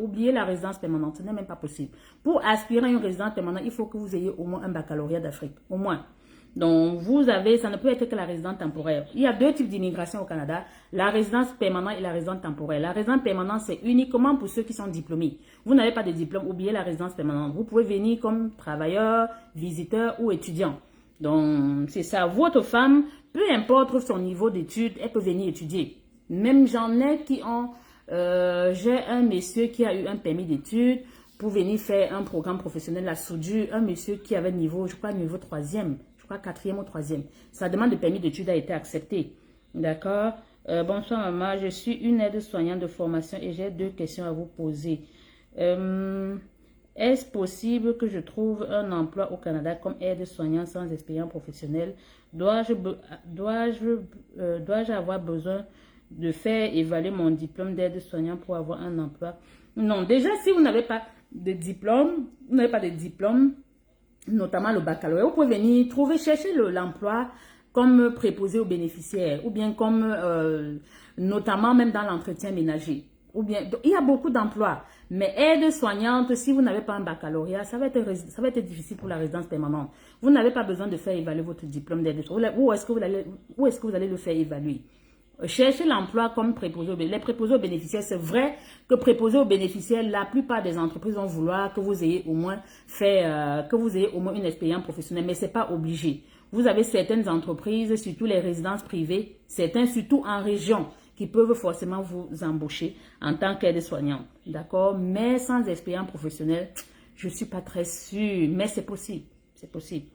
oubliez la résidence permanente. Ce n'est même pas possible. Pour aspirer à une résidence permanente, il faut que vous ayez au moins un baccalauréat d'Afrique. Au moins. Donc, ça ne peut être que la résidence temporaire. Il y a deux types d'immigration au Canada, la résidence permanente et la résidence temporaire. La résidence permanente, c'est uniquement pour ceux qui sont diplômés. Vous n'avez pas de diplôme, oubliez la résidence permanente. Vous pouvez venir comme travailleur, visiteur ou étudiant. Donc, c'est ça. Votre femme, peu importe son niveau d'études, elle peut venir étudier. Même j'en ai qui ont... j'ai un monsieur qui a eu un permis d'études pour venir faire un programme professionnel, la soudure. Un monsieur qui avait niveau, je crois, niveau 3e. Je crois 4e ou 3e. Sa demande de permis d'études a été acceptée. D'accord? Bonsoir, maman. Je suis une aide-soignante de formation et j'ai 2 questions à vous poser. Est-ce possible que je trouve un emploi au Canada comme aide-soignant sans expérience professionnelle? Dois-je avoir besoin de faire évaluer mon diplôme d'aide-soignant pour avoir un emploi? Non, déjà, si vous n'avez pas de diplôme, notamment le baccalauréat, vous pouvez venir chercher l'emploi comme préposé aux bénéficiaires ou bien comme, notamment même dans l'entretien ménager. Ou bien, il y a beaucoup d'emplois. Mais aide-soignante, si vous n'avez pas un baccalauréat, ça va être difficile pour la résidence permanente. Vous n'avez pas besoin de faire évaluer votre diplôme d'aide-soignante. Où est-ce que vous allez le faire évaluer? Cherchez l'emploi comme préposé aux bénéficiaires. Les préposés aux bénéficiaires, c'est vrai que préposés aux bénéficiaires, la plupart des entreprises vont vouloir que vous ayez au moins une expérience professionnelle, mais c'est pas obligé. Vous avez certaines entreprises, surtout les résidences privées, certains surtout en région, qui peuvent forcément vous embaucher en tant qu'aide-soignant. D'accord? Mais sans expérience professionnelle, je ne suis pas très sûre. Mais c'est possible. C'est possible.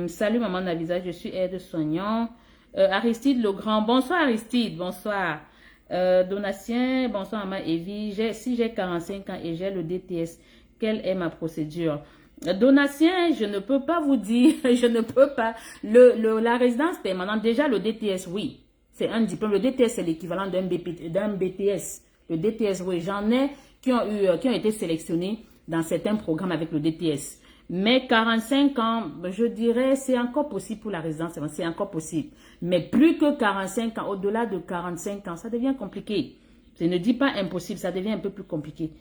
Salut maman Navisa, je suis aide-soignant. Aristide Legrand. Bonsoir Aristide. Bonsoir. Donatien. Bonsoir maman Evie. Si j'ai 45 ans et j'ai le DTS, quelle est ma procédure? Donatien, je ne peux pas vous dire. Je ne peux pas. La résidence permanente, déjà le DTS, oui. C'est un diplôme. Le DTS, c'est l'équivalent d'un BTS. Le DTS, oui, j'en ai qui ont été sélectionnés dans certains programmes avec le DTS. Mais 45 ans, je dirais, c'est encore possible pour la résidence. C'est encore possible. Mais plus que 45 ans, au-delà de 45 ans, ça devient compliqué. Je ne dis pas impossible, ça devient un peu plus compliqué.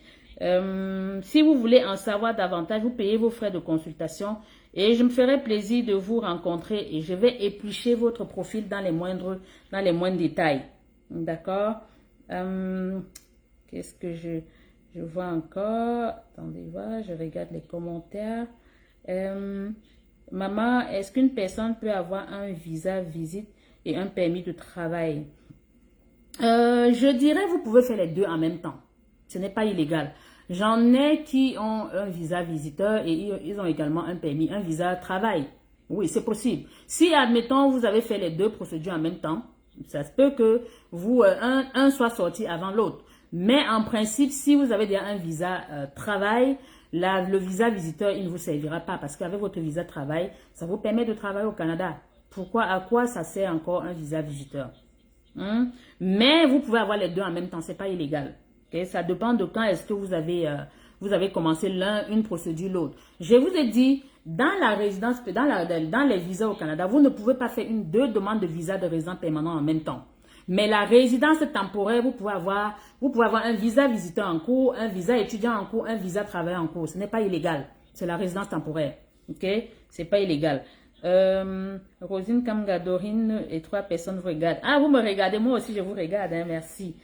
Si vous voulez en savoir davantage, vous payez vos frais de consultation et je me ferai plaisir de vous rencontrer et je vais éplucher votre profil dans les moindres détails. D'accord? Qu'est-ce que je vois encore? Attendez voir, je regarde les commentaires. Maman, est-ce qu'une personne peut avoir un visa visite et un permis de travail? Je dirais vous pouvez faire les deux en même temps. Ce n'est pas illégal. J'en ai qui ont un visa visiteur et ils ont également un permis, un visa travail. Oui, c'est possible. Si, admettons, vous avez fait les deux procédures en même temps, ça se peut que un soit sorti avant l'autre. Mais en principe, si vous avez déjà un visa travail, le visa visiteur, il ne vous servira pas parce qu'avec votre visa travail, ça vous permet de travailler au Canada. À quoi ça sert encore un visa visiteur? Mais vous pouvez avoir les deux en même temps, c'est pas illégal. Okay? Ça dépend de quand est-ce que vous avez vous avez commencé une procédure, l'autre. Je vous ai dit, dans la résidence, dans les visas au Canada, vous ne pouvez pas faire deux demandes de visa de résident permanent en même temps. Mais la résidence temporaire, vous pouvez avoir un visa visiteur en cours, un visa étudiant en cours, un visa travailleur en cours. Ce n'est pas illégal. C'est la résidence temporaire. OK? C'est pas illégal. Rosine Kamgadorine et 3 personnes vous regardent. Ah, vous me regardez, moi aussi je vous regarde, hein, merci.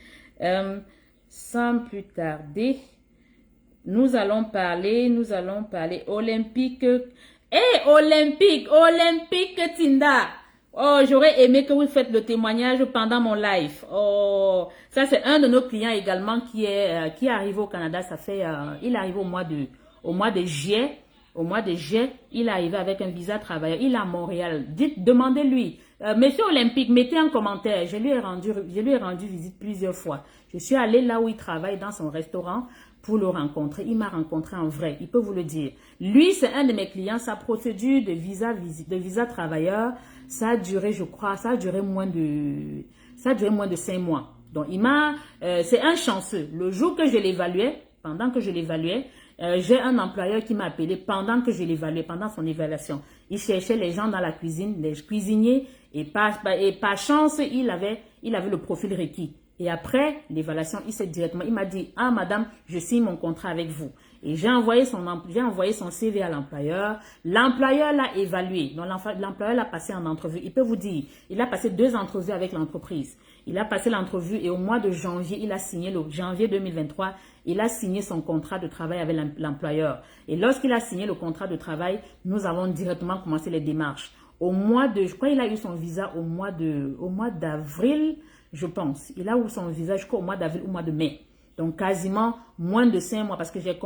Sans plus tarder, nous allons parler olympique. Olympique Tinda. Oh, j'aurais aimé que vous faites le témoignage pendant mon live. Oh, ça c'est un de nos clients également qui est arrivé au Canada. Ça fait, il arrive au mois de juillet. Au mois de juillet, il est arrivé avec un visa travailleur. Il est à Montréal. Demandez-lui. Monsieur Olympique, mettez un commentaire. Je lui ai rendu visite plusieurs fois. Je suis allée là où il travaille dans son restaurant pour le rencontrer. Il m'a rencontré en vrai. Il peut vous le dire. Lui, c'est un de mes clients. Sa procédure de visa travailleur, ça a duré, je crois, ça a duré moins de 5 mois. Donc, c'est un chanceux. Le jour que je l'évaluais, pendant que je l'évaluais, j'ai un employeur qui m'a appelé pendant que je l'évaluais, pendant son évaluation. Il cherchait les gens dans la cuisine, les cuisiniers, et par chance, il avait le profil requis. Et après l'évaluation, il m'a dit, ah madame, je signe mon contrat avec vous. Et j'ai envoyé son CV à l'employeur. L'employeur l'a évalué. Donc l'employeur l'a passé en entrevue. Il peut vous dire, il a passé 2 entrevues avec l'entreprise. Il a passé l'entrevue et au mois de janvier, il a signé janvier 2023, il a signé son contrat de travail avec l'employeur. Et lorsqu'il a signé le contrat de travail, nous avons directement commencé les démarches. Je crois qu'il a eu son visa au mois d'avril, je pense. Il a eu son visa jusqu'au mois d'avril ou mois de mai. Donc, quasiment moins de 5 mois parce que j'ai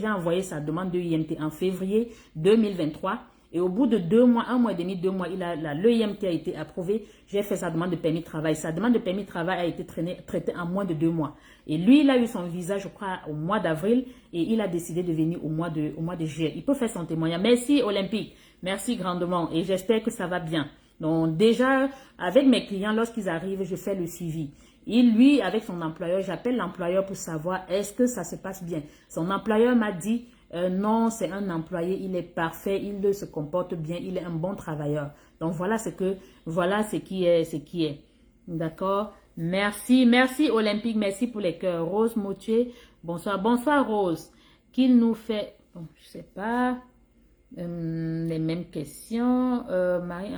envoyé sa demande de IMT en février 2023. Et au bout de 2 mois, 1 mois et demi, 2 mois, le IMT a été approuvé. J'ai fait sa demande de permis de travail. Sa demande de permis de travail a été traitée en moins de 2 mois. Et lui, il a eu son visa, je crois, au mois d'avril. Et il a décidé de venir au mois de juillet. Il peut faire son témoignage. Merci Olympique. Merci grandement. Et j'espère que ça va bien. Donc déjà, avec mes clients, lorsqu'ils arrivent, je fais le suivi. Lui, avec son employeur, j'appelle l'employeur pour savoir est-ce que ça se passe bien. Son employeur m'a dit, non, c'est un employé, il est parfait, il se comporte bien, il est un bon travailleur. Donc voilà ce qui est. D'accord? Merci Olympique, merci pour les cœurs. Rose Moutier, bonsoir Rose. Qu'il nous fait, bon, je sais pas, les mêmes questions. Marie,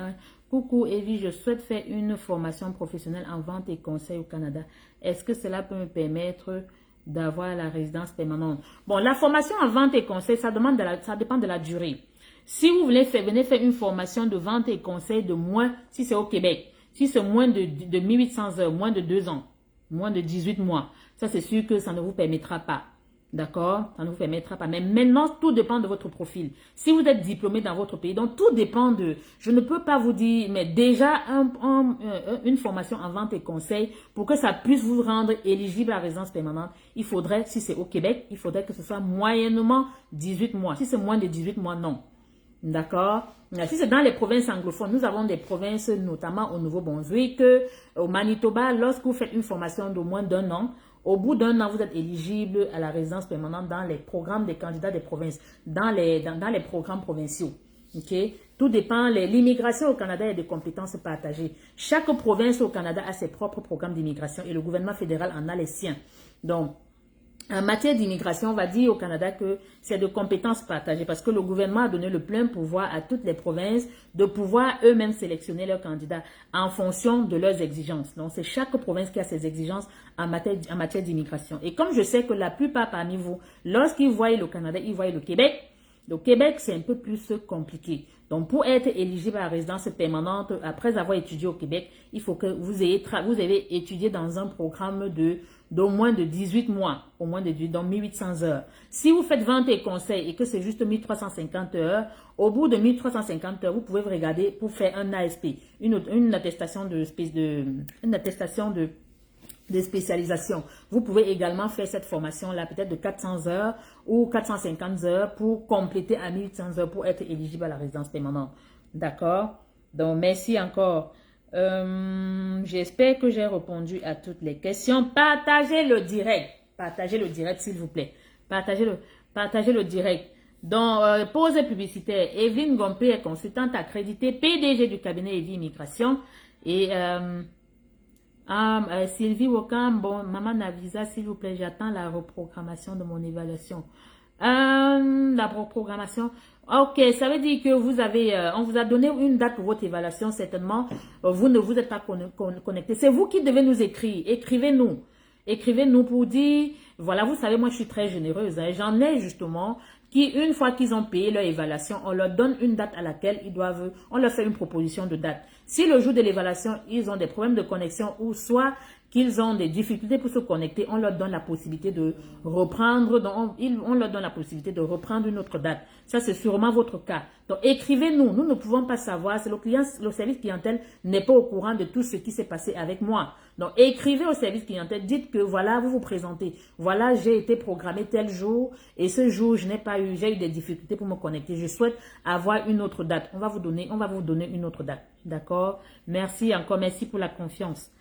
coucou Evie, je souhaite faire une formation professionnelle en vente et conseil au Canada. Est-ce que cela peut me permettre d'avoir la résidence permanente? Bon, la formation en vente et conseil, ça dépend de la durée. Si vous venez faire une formation de vente et conseil de moins, si c'est au Québec, si c'est moins de 1800 heures, moins de 2 ans, moins de 18 mois, ça c'est sûr que ça ne vous permettra pas. D'accord? Ça ne vous permettra pas. Mais maintenant, tout dépend de votre profil. Si vous êtes diplômé dans votre pays, donc tout dépend de... Je ne peux pas vous dire, mais déjà, une formation en vente et conseil, pour que ça puisse vous rendre éligible à la résidence permanente, il faudrait, si c'est au Québec, il faudrait que ce soit moyennement 18 mois. Si c'est moins de 18 mois, non. D'accord? Si c'est dans les provinces anglophones, nous avons des provinces, notamment au Nouveau-Brunswick, au Manitoba, lorsque vous faites une formation de moins d'1 an, au bout d'1 an, vous êtes éligible à la résidence permanente dans les programmes des candidats des provinces, dans les programmes provinciaux. Okay? Tout dépend, l'immigration au Canada est de compétences partagées. Chaque province au Canada a ses propres programmes d'immigration et le gouvernement fédéral en a les siens. Donc, en matière d'immigration, on va dire au Canada que c'est de compétences partagées parce que le gouvernement a donné le plein pouvoir à toutes les provinces de pouvoir eux-mêmes sélectionner leurs candidats en fonction de leurs exigences. Donc, c'est chaque province qui a ses exigences en matière d'immigration. Et comme je sais que la plupart parmi vous, lorsqu'ils voient le Canada, ils voient le Québec. Le Québec, c'est un peu plus compliqué. Donc, pour être éligible à la résidence permanente, après avoir étudié au Québec, il faut que vous ayez étudié dans un programme d'au moins de 18 mois, au moins de 1800 heures. Si vous faites vente et conseil et que c'est juste 1350 heures, au bout de 1350 heures, vous pouvez vous regarder pour faire un ASP, une attestation de spécialisation. Vous pouvez également faire cette formation-là, peut-être de 400 heures ou 450 heures pour compléter à 1800 heures pour être éligible à la résidence permanente. D'accord? Donc, merci encore. J'espère que j'ai répondu à toutes les questions. Partagez le direct. Partagez le direct, s'il vous plaît. Partagez le direct. Donc, pause publicitaire. Evelyne Gompé est consultante accréditée, PDG du cabinet Evie Immigration. Et Sylvie Wokam, bon, Maman Navisa, s'il vous plaît, j'attends la reprogrammation de mon évaluation. La reprogrammation. Ok, ça veut dire que vous avez, on vous a donné une date pour votre évaluation, certainement. Vous ne vous êtes pas connecté. C'est vous qui devez nous écrire. Écrivez-nous. Écrivez-nous pour dire, voilà, vous savez, moi je suis très généreuse. Hein, j'en ai justement qui, une fois qu'ils ont payé leur évaluation, on leur donne une date à laquelle ils doivent, on leur fait une proposition de date. Si le jour de l'évaluation, ils ont des problèmes de connexion ou soit qu'ils ont des difficultés pour se connecter, on leur donne la possibilité de reprendre, on leur donne la possibilité de reprendre une autre date. Ça, c'est sûrement votre cas. Donc, écrivez-nous. Nous ne pouvons pas savoir. C'est le service clientèle n'est pas au courant de tout ce qui s'est passé avec moi. Donc, écrivez au service clientèle. Dites que, voilà, vous vous présentez. Voilà, j'ai été programmé tel jour et ce jour, j'ai eu des difficultés pour me connecter. Je souhaite avoir une autre date. On va vous donner une autre date. D'accord? Merci encore. Merci pour la confiance.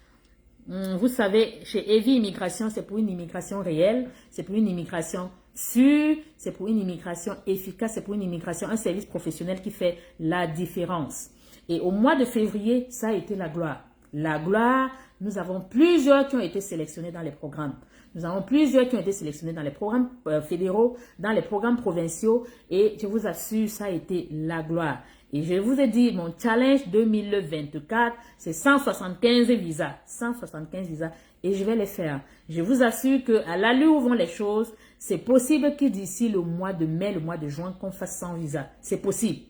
Vous savez, chez Evie Immigration, c'est pour une immigration réelle, c'est pour une immigration sûre, c'est pour une immigration efficace, c'est pour une immigration, un service professionnel qui fait la différence. Et au mois de février, ça a été la gloire. La gloire, nous avons plusieurs qui ont été sélectionnés dans les programmes. Nous avons plusieurs qui ont été sélectionnés dans les programmes fédéraux, dans les programmes provinciaux et je vous assure, ça a été la gloire. Et je vous ai dit, mon challenge 2024, c'est 175 visas. 175 visas. Et je vais les faire. Je vous assure qu'à l'allure où vont les choses, c'est possible que d'ici le mois de mai, le mois de juin, qu'on fasse 100 visas. C'est possible.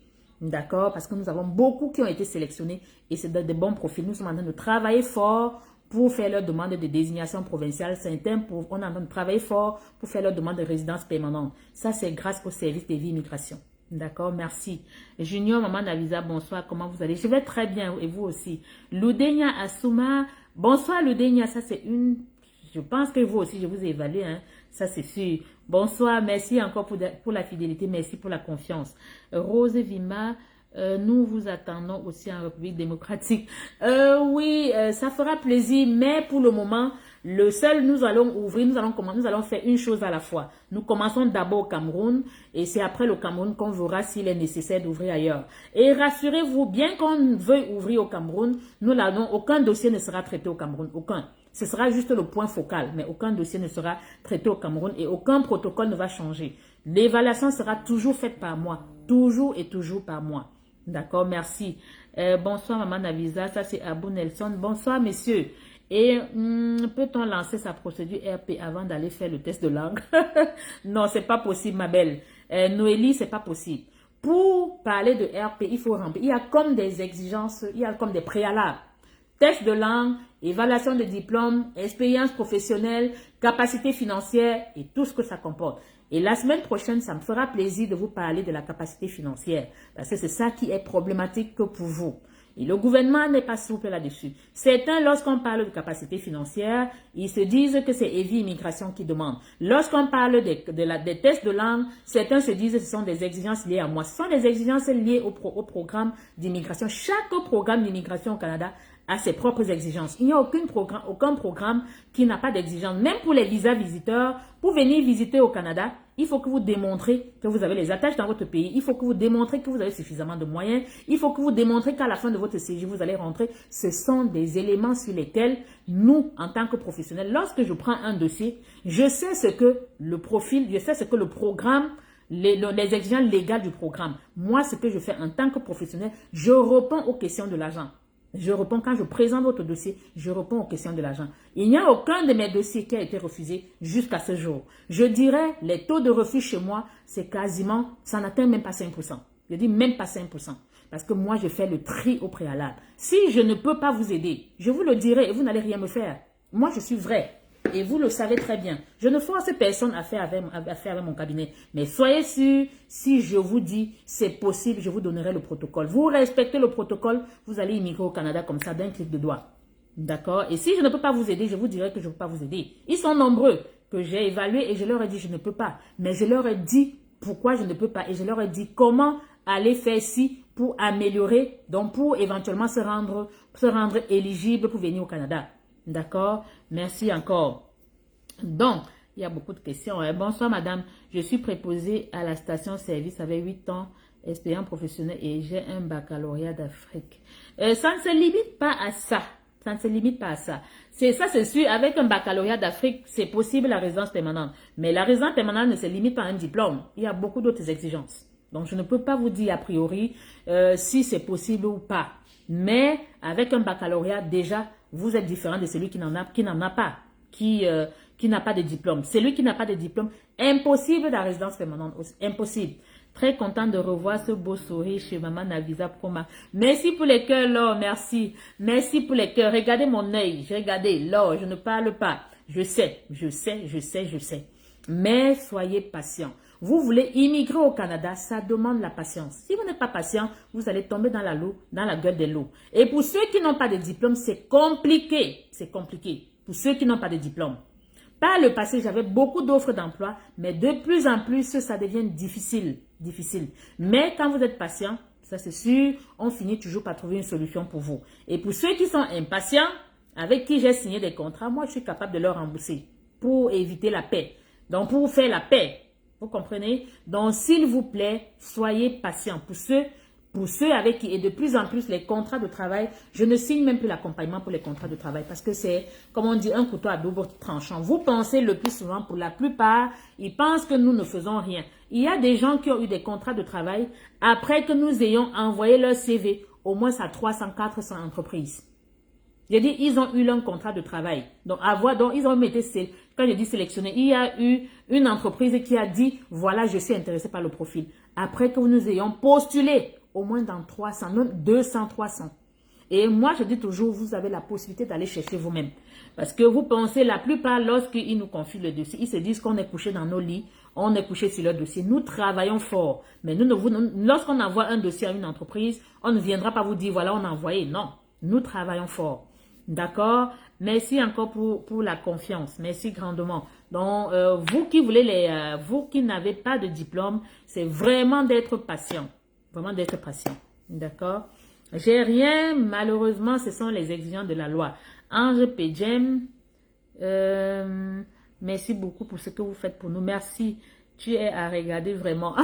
D'accord? Parce que nous avons beaucoup qui ont été sélectionnés et c'est de bons profils. Nous sommes en train de travailler fort pour faire leur demande de désignation provinciale. On est en train de travailler fort pour faire leur demande de résidence permanente. Ça, c'est grâce au service des vies immigration. D'accord, merci. Junior, Maman Navisa, bonsoir, comment vous allez? Je vais très bien et vous aussi. Ludenia Asuma, bonsoir Ludenia, ça c'est je pense que vous aussi, je vous ai évalué, hein. Ça c'est sûr. Bonsoir, merci encore pour la fidélité, merci pour la confiance. Rose Vima, nous vous attendons aussi en République démocratique. Oui, ça fera plaisir, mais pour le moment, nous allons ouvrir, nous allons faire une chose à la fois. Nous commençons d'abord au Cameroun et c'est après le Cameroun qu'on verra s'il est nécessaire d'ouvrir ailleurs. Et rassurez-vous, bien qu'on veuille ouvrir au Cameroun, aucun dossier ne sera traité au Cameroun, aucun. Ce sera juste le point focal, mais aucun dossier ne sera traité au Cameroun et aucun protocole ne va changer. L'évaluation sera toujours faite par moi, toujours et toujours par moi. D'accord, merci. Bonsoir Maman Navisa, ça c'est Abou Nelson. Bonsoir messieurs. Et peut-on lancer sa procédure RP avant d'aller faire le test de langue? Non, c'est pas possible ma belle. Noélie, c'est pas possible. Pour parler de RP, il faut remplir. Il y a comme des exigences, il y a comme des préalables. Test de langue, évaluation de diplôme, expérience professionnelle, capacité financière et tout ce que ça comporte. Et la semaine prochaine, ça me fera plaisir de vous parler de la capacité financière parce que c'est ça qui est problématique que pour vous. Et le gouvernement n'est pas souple là-dessus. Certains, lorsqu'on parle de capacité financière, ils se disent que c'est Evie Immigration qui demande. Lorsqu'on parle des tests de langue, certains se disent que ce sont des exigences liées à moi. Ce sont des exigences liées au programme d'immigration. Chaque programme d'immigration au Canada a ses propres exigences. Il n'y a aucun programme qui n'a pas d'exigence. Même pour les visas visiteurs, pour venir visiter au Canada, il faut que vous démontrez que vous avez les attaches dans votre pays. Il faut que vous démontrez que vous avez suffisamment de moyens. Il faut que vous démontrez qu'à la fin de votre séjour, vous allez rentrer. Ce sont des éléments sur lesquels nous, en tant que professionnels, lorsque je prends un dossier, je sais ce que le profil, je sais ce que le programme, les exigences légales du programme. Moi, ce que je fais en tant que professionnel, je réponds aux questions de l'agent. Je réponds quand je présente votre dossier, je réponds aux questions de l'agent. Il n'y a aucun de mes dossiers qui a été refusé jusqu'à ce jour. Je dirais, les taux de refus chez moi, c'est quasiment, ça n'atteint même pas 5%. Je dis même pas 5%. Parce que moi, je fais le tri au préalable. Si je ne peux pas vous aider, je vous le dirai et vous n'allez rien me faire. Moi, je suis vrai. Et vous le savez très bien. Je ne force personne à faire avec mon cabinet. Mais soyez sûr, si je vous dis c'est possible, je vous donnerai le protocole. Vous respectez le protocole, vous allez immigrer au Canada comme ça d'un clic de doigt. D'accord? Et si je ne peux pas vous aider, je vous dirai que je ne peux pas vous aider. Ils sont nombreux que j'ai évalués et je leur ai dit je ne peux pas. Mais je leur ai dit pourquoi je ne peux pas. Et je leur ai dit comment aller faire ci pour améliorer, donc pour éventuellement se rendre éligible pour venir au Canada. D'accord? Merci encore. Donc, Il y a beaucoup de questions. Bonsoir, madame. Je suis préposée à la station-service avec 8 ans, expérience professionnelle et j'ai un baccalauréat d'Afrique. Ça ne se limite pas à ça. Ça ne se limite pas à ça. C'est sûr. Avec un baccalauréat d'Afrique, c'est possible la résidence permanente. Mais la résidence permanente ne se limite pas à un diplôme. Il y a beaucoup d'autres exigences. Donc, je ne peux pas vous dire a priori si c'est possible ou pas. Mais avec un baccalauréat, déjà, vous êtes différent de celui qui n'en a pas, qui n'a pas de diplôme. Celui qui n'a pas de diplôme, impossible la résidence permanente, impossible. Très content de revoir ce beau sourire chez Maman Navisa Proma. Merci pour les cœurs, Laure, merci. Merci pour les cœurs. Regardez mon œil, j'ai regardé, Laure, je ne parle pas. Je sais. Mais soyez patient. Vous voulez immigrer au Canada, ça demande la patience. Si vous n'êtes pas patient, vous allez tomber dans la gueule de l'eau. Et pour ceux qui n'ont pas de diplôme, c'est compliqué. C'est compliqué. Pour ceux qui n'ont pas de diplôme. Par le passé, j'avais beaucoup d'offres d'emploi, mais de plus en plus, ça devient difficile. Mais quand vous êtes patient, ça c'est sûr, on finit toujours par trouver une solution pour vous. Et pour ceux qui sont impatients, avec qui j'ai signé des contrats, moi je suis capable de leur rembourser pour éviter la paix. Donc pour faire la paix, vous comprenez? Donc s'il vous plaît, soyez patients. Pour ceux avec qui, et de plus en plus, les contrats de travail, je ne signe même plus l'accompagnement pour les contrats de travail parce que c'est, comme on dit, un couteau à double tranchant. Vous pensez le plus souvent, pour la plupart, ils pensent que nous ne faisons rien. Il y a des gens qui ont eu des contrats de travail après que nous ayons envoyé leur CV au moins à 300, 400 entreprises. J'ai dit, ils ont eu leur contrat de travail. Donc ils ont été, quand je dis sélectionné, il y a eu une entreprise qui a dit, voilà, je suis intéressé par le profil. Après que nous ayons postulé, au moins dans 300, même 200, 300. Et moi, je dis toujours, vous avez la possibilité d'aller chercher vous-même. Parce que vous pensez, la plupart, lorsqu'ils nous confient le dossier, ils se disent qu'on est couché dans nos lits, on est couché sur leur dossier. Nous travaillons fort. Mais lorsqu'on envoie un dossier à une entreprise, on ne viendra pas vous dire, voilà, on a envoyé. Non, nous travaillons fort. D'accord? Merci encore pour la confiance. Merci grandement. Donc, vous qui voulez vous qui n'avez pas de diplôme, c'est vraiment d'être patient. Vraiment d'être patient. D'accord? J'ai rien. Malheureusement, ce sont les exigences de la loi. Ange Pedjem, merci beaucoup pour ce que vous faites pour nous. Merci. Tu es à regarder vraiment.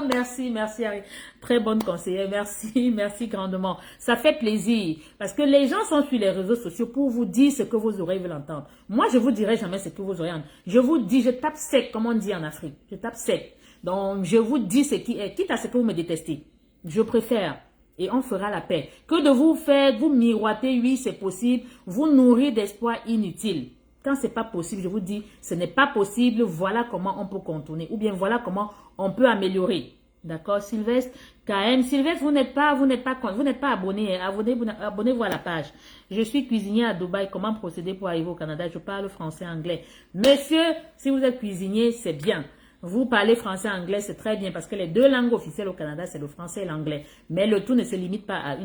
Merci, Harry. Très bonne conseillère. Merci grandement. Ça fait plaisir. Parce que les gens sont sur les réseaux sociaux pour vous dire ce que vos oreilles veulent entendre. Moi, je vous dirai jamais ce que vos oreilles entendent. Je vous dis, je tape sec, comme on dit en Afrique. Je tape sec. Donc, je vous dis ce qui est, quitte à ce que vous me détestez. Je préfère. Et on fera la paix. Que de vous faire, vous miroiter, oui, c'est possible, vous nourrir d'espoir inutile. Quand ce n'est pas possible, je vous dis, ce n'est pas possible, voilà comment on peut contourner. Ou bien voilà comment on peut améliorer. D'accord, Sylvestre? KM, Sylvestre, vous n'êtes pas abonné. Abonnez-vous à la page. Je suis cuisinier à Dubaï. Comment procéder pour arriver au Canada? Je parle français, anglais. Monsieur, si vous êtes cuisinier, c'est bien. Vous parlez français, anglais, c'est très bien parce que les deux langues officielles au Canada, c'est le français et l'anglais. Mais le tout ne se limite pas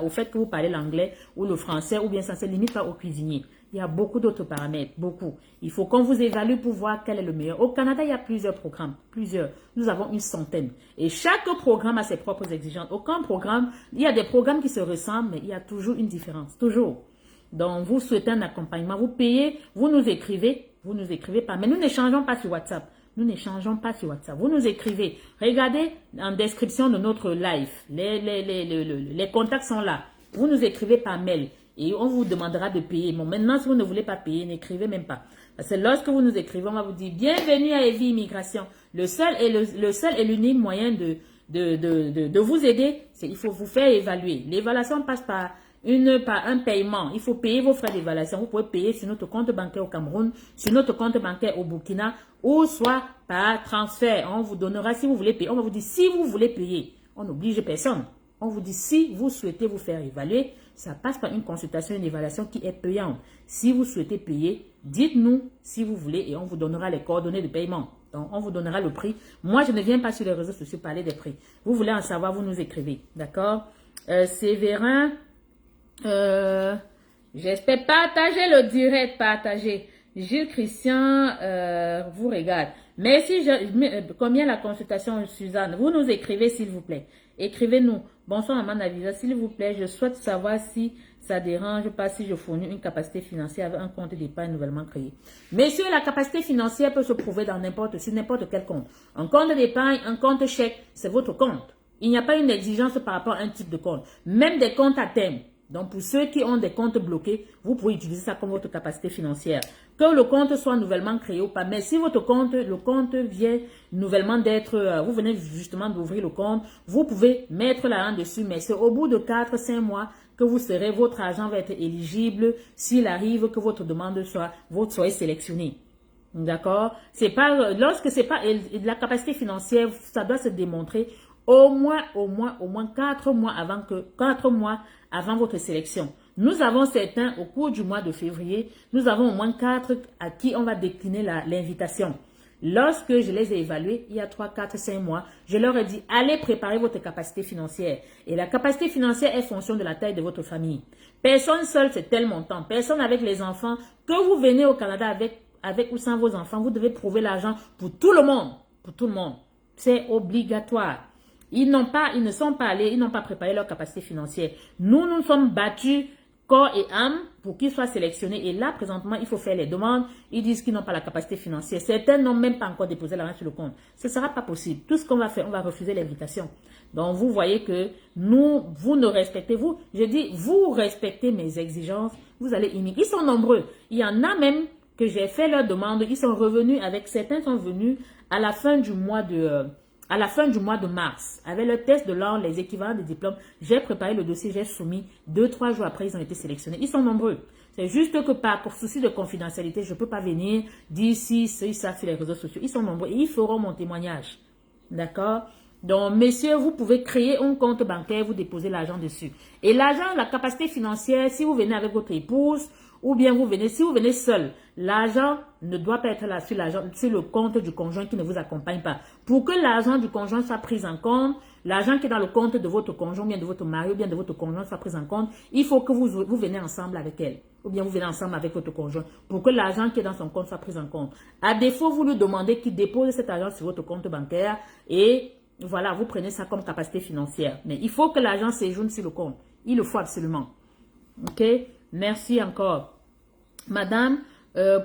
au fait que vous parlez l'anglais ou le français, ou bien ça ne se limite pas au cuisinier. Il y a beaucoup d'autres paramètres, beaucoup. Il faut qu'on vous évalue pour voir quel est le meilleur. Au Canada, il y a plusieurs programmes, plusieurs. Nous avons une centaine. Et chaque programme a ses propres exigences. Aucun programme, il y a des programmes qui se ressemblent, mais il y a toujours une différence, toujours. Donc, vous souhaitez un accompagnement, vous payez, vous nous écrivez pas. Mais nous n'échangeons pas sur WhatsApp. Vous nous écrivez. Regardez en description de notre live. Les contacts sont là. Vous nous écrivez par mail. Et on vous demandera de payer. Bon, maintenant, si vous ne voulez pas payer, n'écrivez même pas. Parce que lorsque vous nous écrivez, on va vous dire bienvenue à Evie Immigration. Le seul et l'unique moyen de vous aider, c'est il faut vous faire évaluer. L'évaluation passe par un paiement. Il faut payer vos frais d'évaluation. Vous pouvez payer sur notre compte bancaire au Cameroun, sur notre compte bancaire au Burkina, ou soit par transfert. On vous donnera si vous voulez payer. On va vous dire si vous voulez payer. On n'oblige personne. On vous dit si vous souhaitez vous faire évaluer, ça passe par une consultation, une évaluation qui est payante. Si vous souhaitez payer, dites-nous si vous voulez et on vous donnera les coordonnées de paiement. Donc, on vous donnera le prix. Moi, je ne viens pas sur les réseaux sociaux parler des prix. Vous voulez en savoir, vous nous écrivez. D'accord? Séverin, j'espère partager le direct, partager. Gilles Christian vous regarde. Merci, combien la consultation, Suzanne? Vous nous écrivez, s'il vous plaît. Écrivez-nous. Bonsoir, Maman Navisa, s'il vous plaît, je souhaite savoir si ça dérange pas si je fournis une capacité financière avec un compte d'épargne nouvellement créé. Messieurs, la capacité financière peut se prouver dans sur n'importe quel compte. Un compte d'épargne, un compte chèque, c'est votre compte. Il n'y a pas une exigence par rapport à un type de compte. Même des comptes à thème. Donc, pour ceux qui ont des comptes bloqués, vous pouvez utiliser ça comme votre capacité financière. Que le compte soit nouvellement créé ou pas. Mais si votre compte, le compte vient nouvellement d'être, vous venez justement d'ouvrir le compte, vous pouvez mettre l'argent dessus. Mais c'est au bout de 4-5 mois que votre argent va être éligible s'il arrive que votre demande soit, vous soyez sélectionné. D'accord? C'est pas, lorsque c'est pas, la capacité financière, ça doit se démontrer au moins 4 mois avant votre sélection. Nous avons certains, au cours du mois de février, nous avons au moins 4 à qui on va décliner l'invitation. Lorsque je les ai évalués, il y a 3, 4, 5 mois, je leur ai dit, allez préparer votre capacité financière. Et la capacité financière est fonction de la taille de votre famille. Personne seul, c'est tel montant. Personne avec les enfants. Que vous venez au Canada avec ou sans vos enfants, vous devez prouver l'argent pour tout le monde. Pour tout le monde. C'est obligatoire. Ils ne sont pas allés, ils n'ont pas préparé leur capacité financière. Nous sommes battus corps et âme pour qu'ils soient sélectionnés. Et là, présentement, il faut faire les demandes. Ils disent qu'ils n'ont pas la capacité financière. Certains n'ont même pas encore déposé l'argent sur le compte. Ce ne sera pas possible. Tout ce qu'on va faire, on va refuser l'invitation. Donc, vous voyez que vous ne respectez, je dis, vous respectez mes exigences, vous allez immigrer. Ils sont nombreux. Il y en a même que j'ai fait leur demande. Ils sont revenus certains sont venus à la fin du mois de mars, avec le test de langue, les équivalents des diplômes, j'ai préparé le dossier, j'ai soumis. 2-3 jours après, ils ont été sélectionnés. Ils sont nombreux. C'est juste que pour souci de confidentialité, je ne peux pas venir dire si ça sur les réseaux sociaux. Ils sont nombreux et ils feront mon témoignage. D'accord? Donc, messieurs, vous pouvez créer un compte bancaire, vous déposez l'argent dessus. Et l'argent, la capacité financière, si vous venez avec votre épouse, ou bien si vous venez seul, l'argent ne doit pas être là sur le compte du conjoint qui ne vous accompagne pas. Pour que l'argent du conjoint soit pris en compte, l'argent qui est dans le compte de votre conjoint, ou bien de votre mari, ou bien de votre conjoint soit pris en compte, il faut que vous venez ensemble avec elle. Ou bien vous venez ensemble avec votre conjoint pour que l'argent qui est dans son compte soit pris en compte. À défaut, vous lui demandez qu'il dépose cet argent sur votre compte bancaire et voilà, vous prenez ça comme capacité financière. Mais il faut que l'argent séjourne sur le compte. Il le faut absolument. Ok? Merci encore. Madame,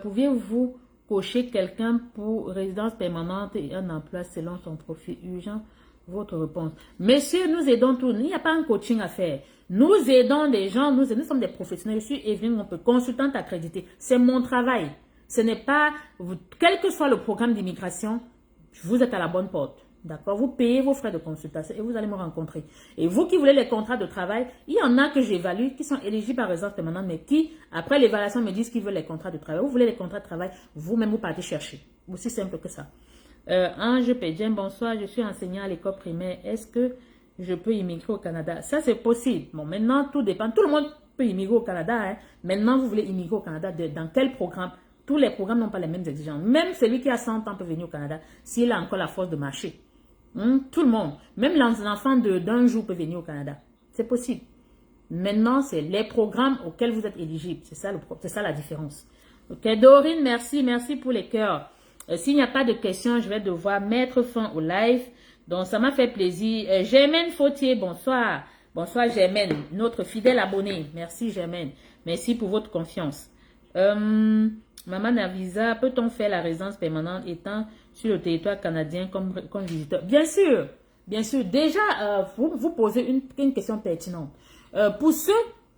pouviez-vous cocher quelqu'un pour résidence permanente et un emploi selon son profil urgent? Votre réponse. Monsieur, nous aidons tous. Il n'y a pas un coaching à faire. Nous aidons des gens. Nous sommes des professionnels. Je suis Evelyne, consultante accréditée. C'est mon travail. Ce n'est pas, quel que soit le programme d'immigration, vous êtes à la bonne porte. D'accord? Vous payez vos frais de consultation et vous allez me rencontrer. Et vous qui voulez les contrats de travail, il y en a que j'évalue, qui sont éligibles par résidence permanente, mais qui, après l'évaluation, me disent qu'ils veulent les contrats de travail. Vous voulez les contrats de travail, vous-même, vous partez chercher. Aussi simple que ça. Ange Pédien, bonsoir, je suis enseignant à l'école primaire. Est-ce que je peux immigrer au Canada? Ça, c'est possible. Bon, maintenant, tout dépend. Tout le monde peut immigrer au Canada. Hein. Maintenant, vous voulez immigrer au Canada dans quel programme? Tous les programmes n'ont pas les mêmes exigences. Même celui qui a 100 ans peut venir au Canada s'il a encore la force de marcher. Tout le monde, même l'enfant d'un jour peut venir au Canada. C'est possible. Maintenant, c'est les programmes auxquels vous êtes éligible. C'est ça la différence. Ok, Dorine, merci pour les cœurs. S'il n'y a pas de questions, je vais devoir mettre fin au live. Donc, ça m'a fait plaisir. Germaine Fautier, bonsoir. Bonsoir Germaine, notre fidèle abonnée. Merci Germaine. Merci pour votre confiance. Maman Navisa, peut-on faire la résidence permanente étant sur le territoire canadien comme visiteur? Bien sûr, bien sûr. Déjà, vous posez une question pertinente. Pour ceux,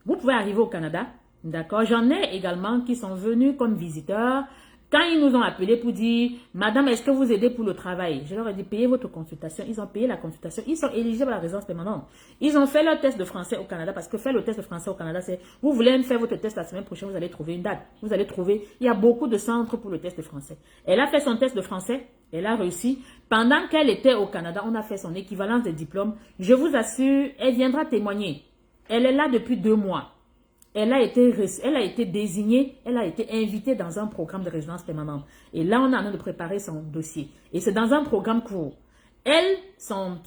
vous pouvez arriver au Canada, d'accord? J'en ai également qui sont venus comme visiteurs. Quand ils nous ont appelés pour dire, Madame, est-ce que vous aidez pour le travail? Je leur ai dit, payez votre consultation. Ils ont payé la consultation. Ils sont éligibles à la résidence permanente. Ils ont fait leur test de français au Canada parce que faire le test de français au Canada, c'est, vous voulez faire votre test la semaine prochaine, vous allez trouver une date. Vous allez trouver, il y a beaucoup de centres pour le test de français. Elle a fait son test de français, elle a réussi. Pendant qu'elle était au Canada, on a fait son équivalence des diplômes. Je vous assure, elle viendra témoigner. Elle est là depuis 2 mois. Elle a été désignée, elle a été invitée dans un programme de résidence permanente. Et là, on est en train de préparer son dossier. Et c'est dans un programme court. Elle, son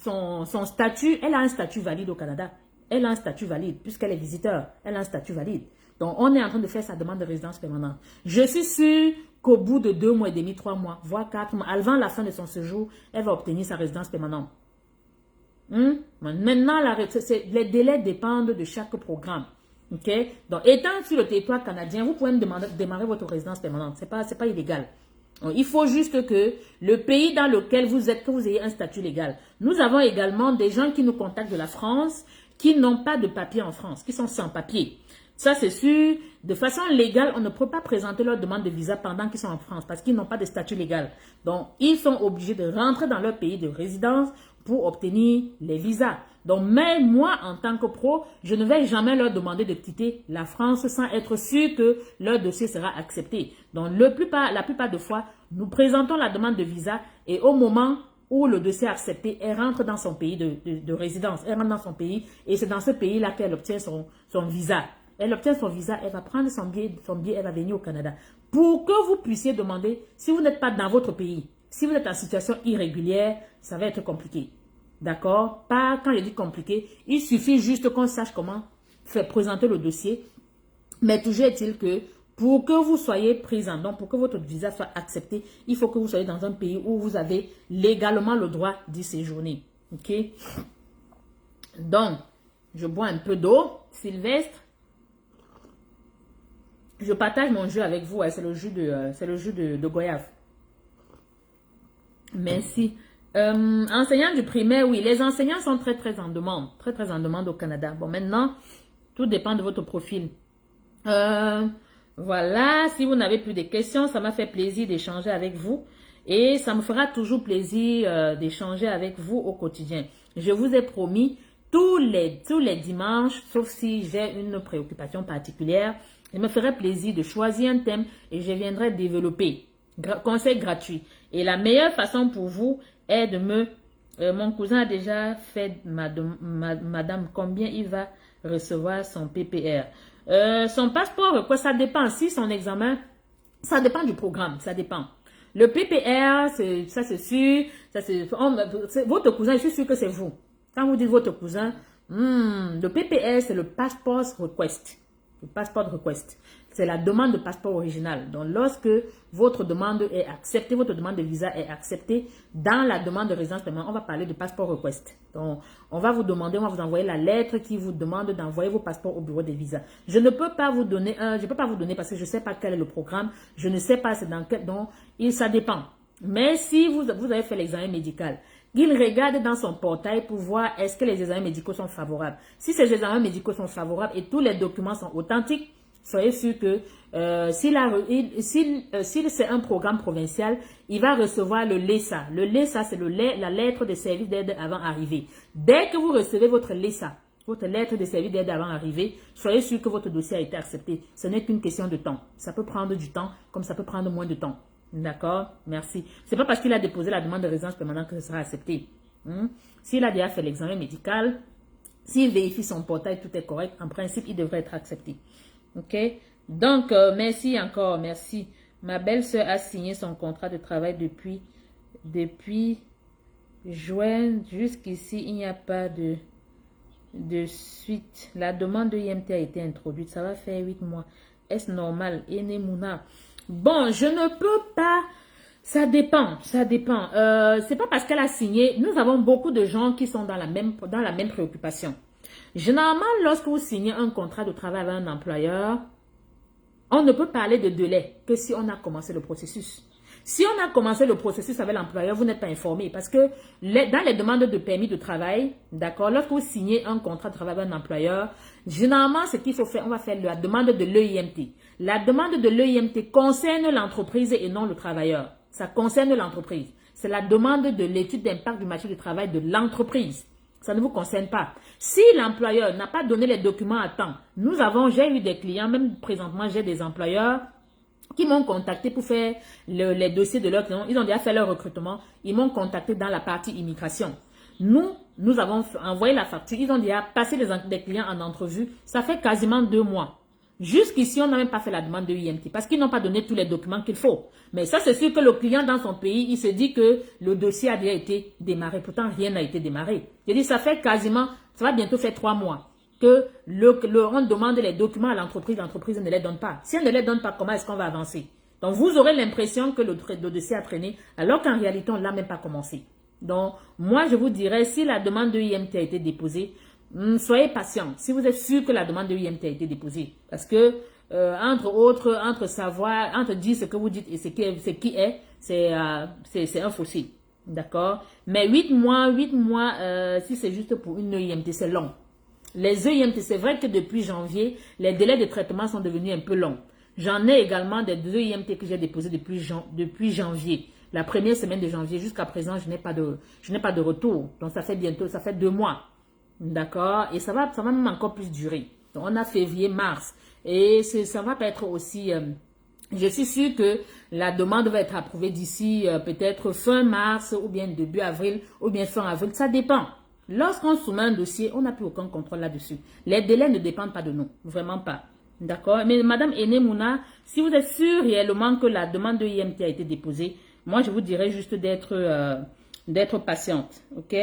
statut, elle a un statut valide au Canada. Elle a un statut valide, puisqu'elle est visiteur. Elle a un statut valide. Donc, on est en train de faire sa demande de résidence permanente. Je suis sûre qu'au bout de 2 mois et demi, 3 mois, voire 4 mois, avant la fin de son séjour, elle va obtenir sa résidence permanente. Maintenant, les délais dépendent de chaque programme. Ok? Donc, étant sur le territoire canadien, vous pouvez démarrer votre résidence permanente. C'est pas illégal. Donc, il faut juste que le pays dans lequel vous êtes, que vous ayez un statut légal. Nous avons également des gens qui nous contactent de la France, qui n'ont pas de papier en France, qui sont sans papier. Ça, c'est sûr. De façon légale, on ne peut pas présenter leur demande de visa pendant qu'ils sont en France parce qu'ils n'ont pas de statut légal. Donc, ils sont obligés de rentrer dans leur pays de résidence pour obtenir les visas. Donc, même moi, en tant que pro, je ne vais jamais leur demander de quitter la France sans être sûr que leur dossier sera accepté. Donc, la plupart de fois, nous présentons la demande de visa et au moment où le dossier est accepté, elle rentre dans son pays de résidence. Elle rentre dans son pays et c'est dans ce pays-là qu'elle obtient son visa. Elle obtient son visa, elle va prendre son billet, elle va venir au Canada. Pour que vous puissiez demander, si vous n'êtes pas dans votre pays, si vous êtes en situation irrégulière, ça va être compliqué. D'accord? Pas quand je dis compliqué, il suffit juste qu'on sache comment faire présenter le dossier. Mais toujours est-il que pour que vous soyez présent, donc pour que votre visa soit accepté, il faut que vous soyez dans un pays où vous avez légalement le droit d'y séjourner. Ok? Donc, je bois un peu d'eau. Sylvestre. Je partage mon jus avec vous, c'est le jus de goyave. Merci. Enseignants du primaire, oui, les enseignants sont très en demande, très en demande au Canada. Bon, maintenant, tout dépend de votre profil. Voilà, si vous n'avez plus de questions, ça m'a fait plaisir d'échanger avec vous et ça me fera toujours plaisir d'échanger avec vous au quotidien. Je vous ai promis tous les dimanches, sauf si j'ai une préoccupation particulière, il me ferait plaisir de choisir un thème et je viendrai développer. Conseil gratuit. Et la meilleure façon pour vous est de me... mon cousin a déjà fait, madame, combien il va recevoir son PPR. Son passeport, quoi, ça dépend. Si son examen, ça dépend du programme, ça dépend. Le PPR, ça c'est sûr. Votre cousin, je suis sûr que c'est vous. Quand vous dites votre cousin, le PPR, c'est le Passport Request. Le Passport Request. C'est la demande de passeport original. Donc, lorsque votre demande est acceptée, votre demande de visa est acceptée, dans la demande de résidence permanente, on va parler de Passport Request. Donc, on va vous demander, on va vous envoyer la lettre qui vous demande d'envoyer vos passeports au bureau des visas. Je ne peux pas vous donner parce que je ne sais pas quel est le programme. Je ne sais pas c'est dans quel, donc, ça dépend. Mais si vous avez fait l'examen médical, il regarde dans son portail pour voir est-ce que les examens médicaux sont favorables. Si ces examens médicaux sont favorables et tous les documents sont authentiques, soyez sûr que s'il c'est un programme provincial, il va recevoir le LESA. Le LESA, c'est la lettre de service d'aide avant arrivée. Dès que vous recevez votre LESA, votre lettre de service d'aide avant arrivée, soyez sûr que votre dossier a été accepté. Ce n'est qu'une question de temps. Ça peut prendre du temps, comme ça peut prendre moins de temps. D'accord? Merci. C'est pas parce qu'il a déposé la demande de résidence permanente que ce sera accepté. S'il a déjà fait l'examen médical, s'il vérifie son portail, tout est correct, en principe, il devrait être accepté. Ok? Donc, merci encore, merci. Ma belle-sœur a signé son contrat de travail depuis juin. Jusqu'ici, il n'y a pas de suite. La demande de IMT a été introduite. Ça va faire 8 mois. Est-ce normal? Enemouna. Bon, je ne peux pas... Ça dépend. C'est pas parce qu'elle a signé. Nous avons beaucoup de gens qui sont dans la même préoccupation. Généralement, lorsque vous signez un contrat de travail avec un employeur, on ne peut parler de délai que si on a commencé le processus. Si on a commencé le processus avec l'employeur, vous n'êtes pas informé parce que dans les demandes de permis de travail, d'accord, lorsque vous signez un contrat de travail avec un employeur, généralement, ce qu'il faut faire, on va faire la demande de l'EIMT. La demande de l'EIMT concerne l'entreprise et non le travailleur. Ça concerne l'entreprise. C'est la demande de l'étude d'impact du marché du travail de l'entreprise. Ça ne vous concerne pas. Si l'employeur n'a pas donné les documents à temps, j'ai eu des clients, même présentement, j'ai des employeurs qui m'ont contacté pour faire les dossiers de leurs clients. Ils ont déjà fait leur recrutement. Ils m'ont contacté dans la partie immigration. Nous avons envoyé la facture. Ils ont déjà passé des clients en entrevue. Ça fait quasiment 2 mois. Jusqu'ici, on n'a même pas fait la demande de IMT parce qu'ils n'ont pas donné tous les documents qu'il faut. Mais ça, c'est sûr que le client dans son pays, il se dit que le dossier a déjà été démarré. Pourtant, rien n'a été démarré. Je dis, ça va bientôt faire 3 mois que on demande les documents à l'entreprise ne les donne pas. Si elle ne les donne pas, comment est-ce qu'on va avancer? Donc, vous aurez l'impression que le dossier a traîné, alors qu'en réalité, on ne l'a même pas commencé. Donc, moi, je vous dirais, si la demande de IMT a été déposée, Soyez patient. Si vous êtes sûr que la demande de IMT a été déposée. Parce que, entre autres, entre dire ce que vous dites et ce qui est, c'est un fossé. D'accord? Mais 8 mois, si c'est juste pour une IMT, c'est long. Les EIMT, c'est vrai que depuis janvier, les délais de traitement sont devenus un peu longs. J'en ai également des 2 IMT que j'ai déposés depuis janvier. La première semaine de janvier, jusqu'à présent, je n'ai pas de retour. Donc, ça fait 2 mois. D'accord? Et ça va même encore plus durer. Donc, on a février, mars. Et ça va être aussi... je suis sûre que la demande va être approuvée d'ici peut-être fin mars ou bien début avril ou bien fin avril. Ça dépend. Lorsqu'on soumet un dossier, on n'a plus aucun contrôle là-dessus. Les délais ne dépendent pas de nous. Vraiment pas. D'accord? Mais Madame Enemouna, si vous êtes sûr réellement que la demande de IMT a été déposée, moi je vous dirais juste d'être patiente. Ok?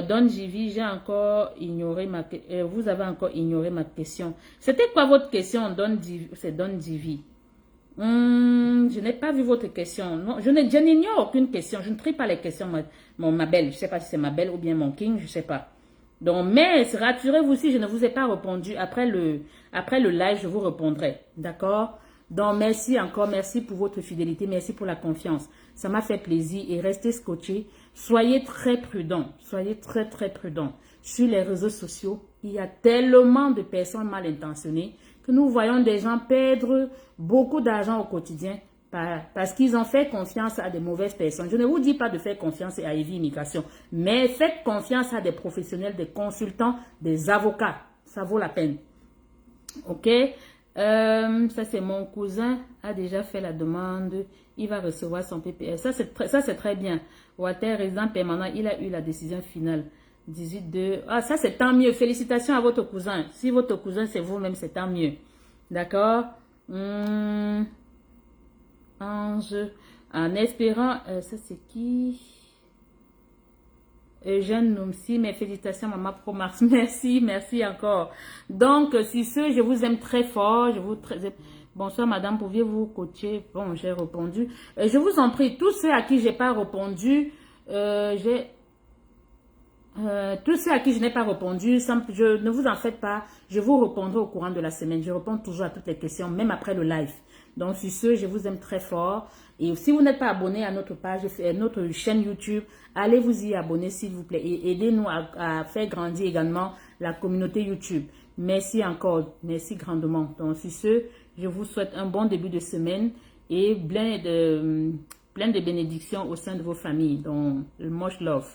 Don Jivi, j'ai encore ignoré vous avez encore ignoré ma question. C'était quoi votre question, Don Jivi? C'est Don Jivi. Je n'ai pas vu votre question. Non, je n'ignore aucune question. Je ne trie pas les questions, ma belle. Je ne sais pas si c'est ma belle ou bien mon king, je ne sais pas. Donc, mais rassurez-vous, si je ne vous ai pas répondu, après le live, je vous répondrai. D'accord? Donc, merci encore. Merci pour votre fidélité. Merci pour la confiance. Ça m'a fait plaisir et restez scotchés. Soyez très prudents. Soyez très, très prudents. Sur les réseaux sociaux, il y a tellement de personnes mal intentionnées que nous voyons des gens perdre beaucoup d'argent au quotidien parce qu'ils ont fait confiance à des mauvaises personnes. Je ne vous dis pas de faire confiance à Evie Immigration, mais faites confiance à des professionnels, des consultants, des avocats. Ça vaut la peine. Ok? Ça, c'est mon cousin, a déjà fait la demande. Il va recevoir son PPS. Ça, c'est très bien. Water, résident permanent, il a eu la décision finale. 18-2. Ah, ça, c'est tant mieux. Félicitations à votre cousin. Si votre cousin, c'est vous-même, c'est tant mieux. D'accord? Ange. En espérant... ça, c'est qui? Eugène Noumsi. Mes félicitations, Maman Pro Mars. Merci, merci encore. Donc, sur ce, je vous aime très fort. Bonsoir, madame. Pouviez-vous coacher? Bon, j'ai répondu. Je vous en prie, tous ceux à qui j'ai pas répondu, tous ceux à qui je n'ai pas répondu, ne vous en faites pas, je vous répondrai au courant de la semaine. Je réponds toujours à toutes les questions, même après le live. Donc, sur ce, je vous aime très fort. Et si vous n'êtes pas abonné à notre page, notre chaîne YouTube, allez vous y abonner, s'il vous plaît. Et aidez-nous à faire grandir également la communauté YouTube. Merci encore, merci grandement. Donc, sur ce, je vous souhaite un bon début de semaine et plein de bénédictions au sein de vos familles. Donc, much love.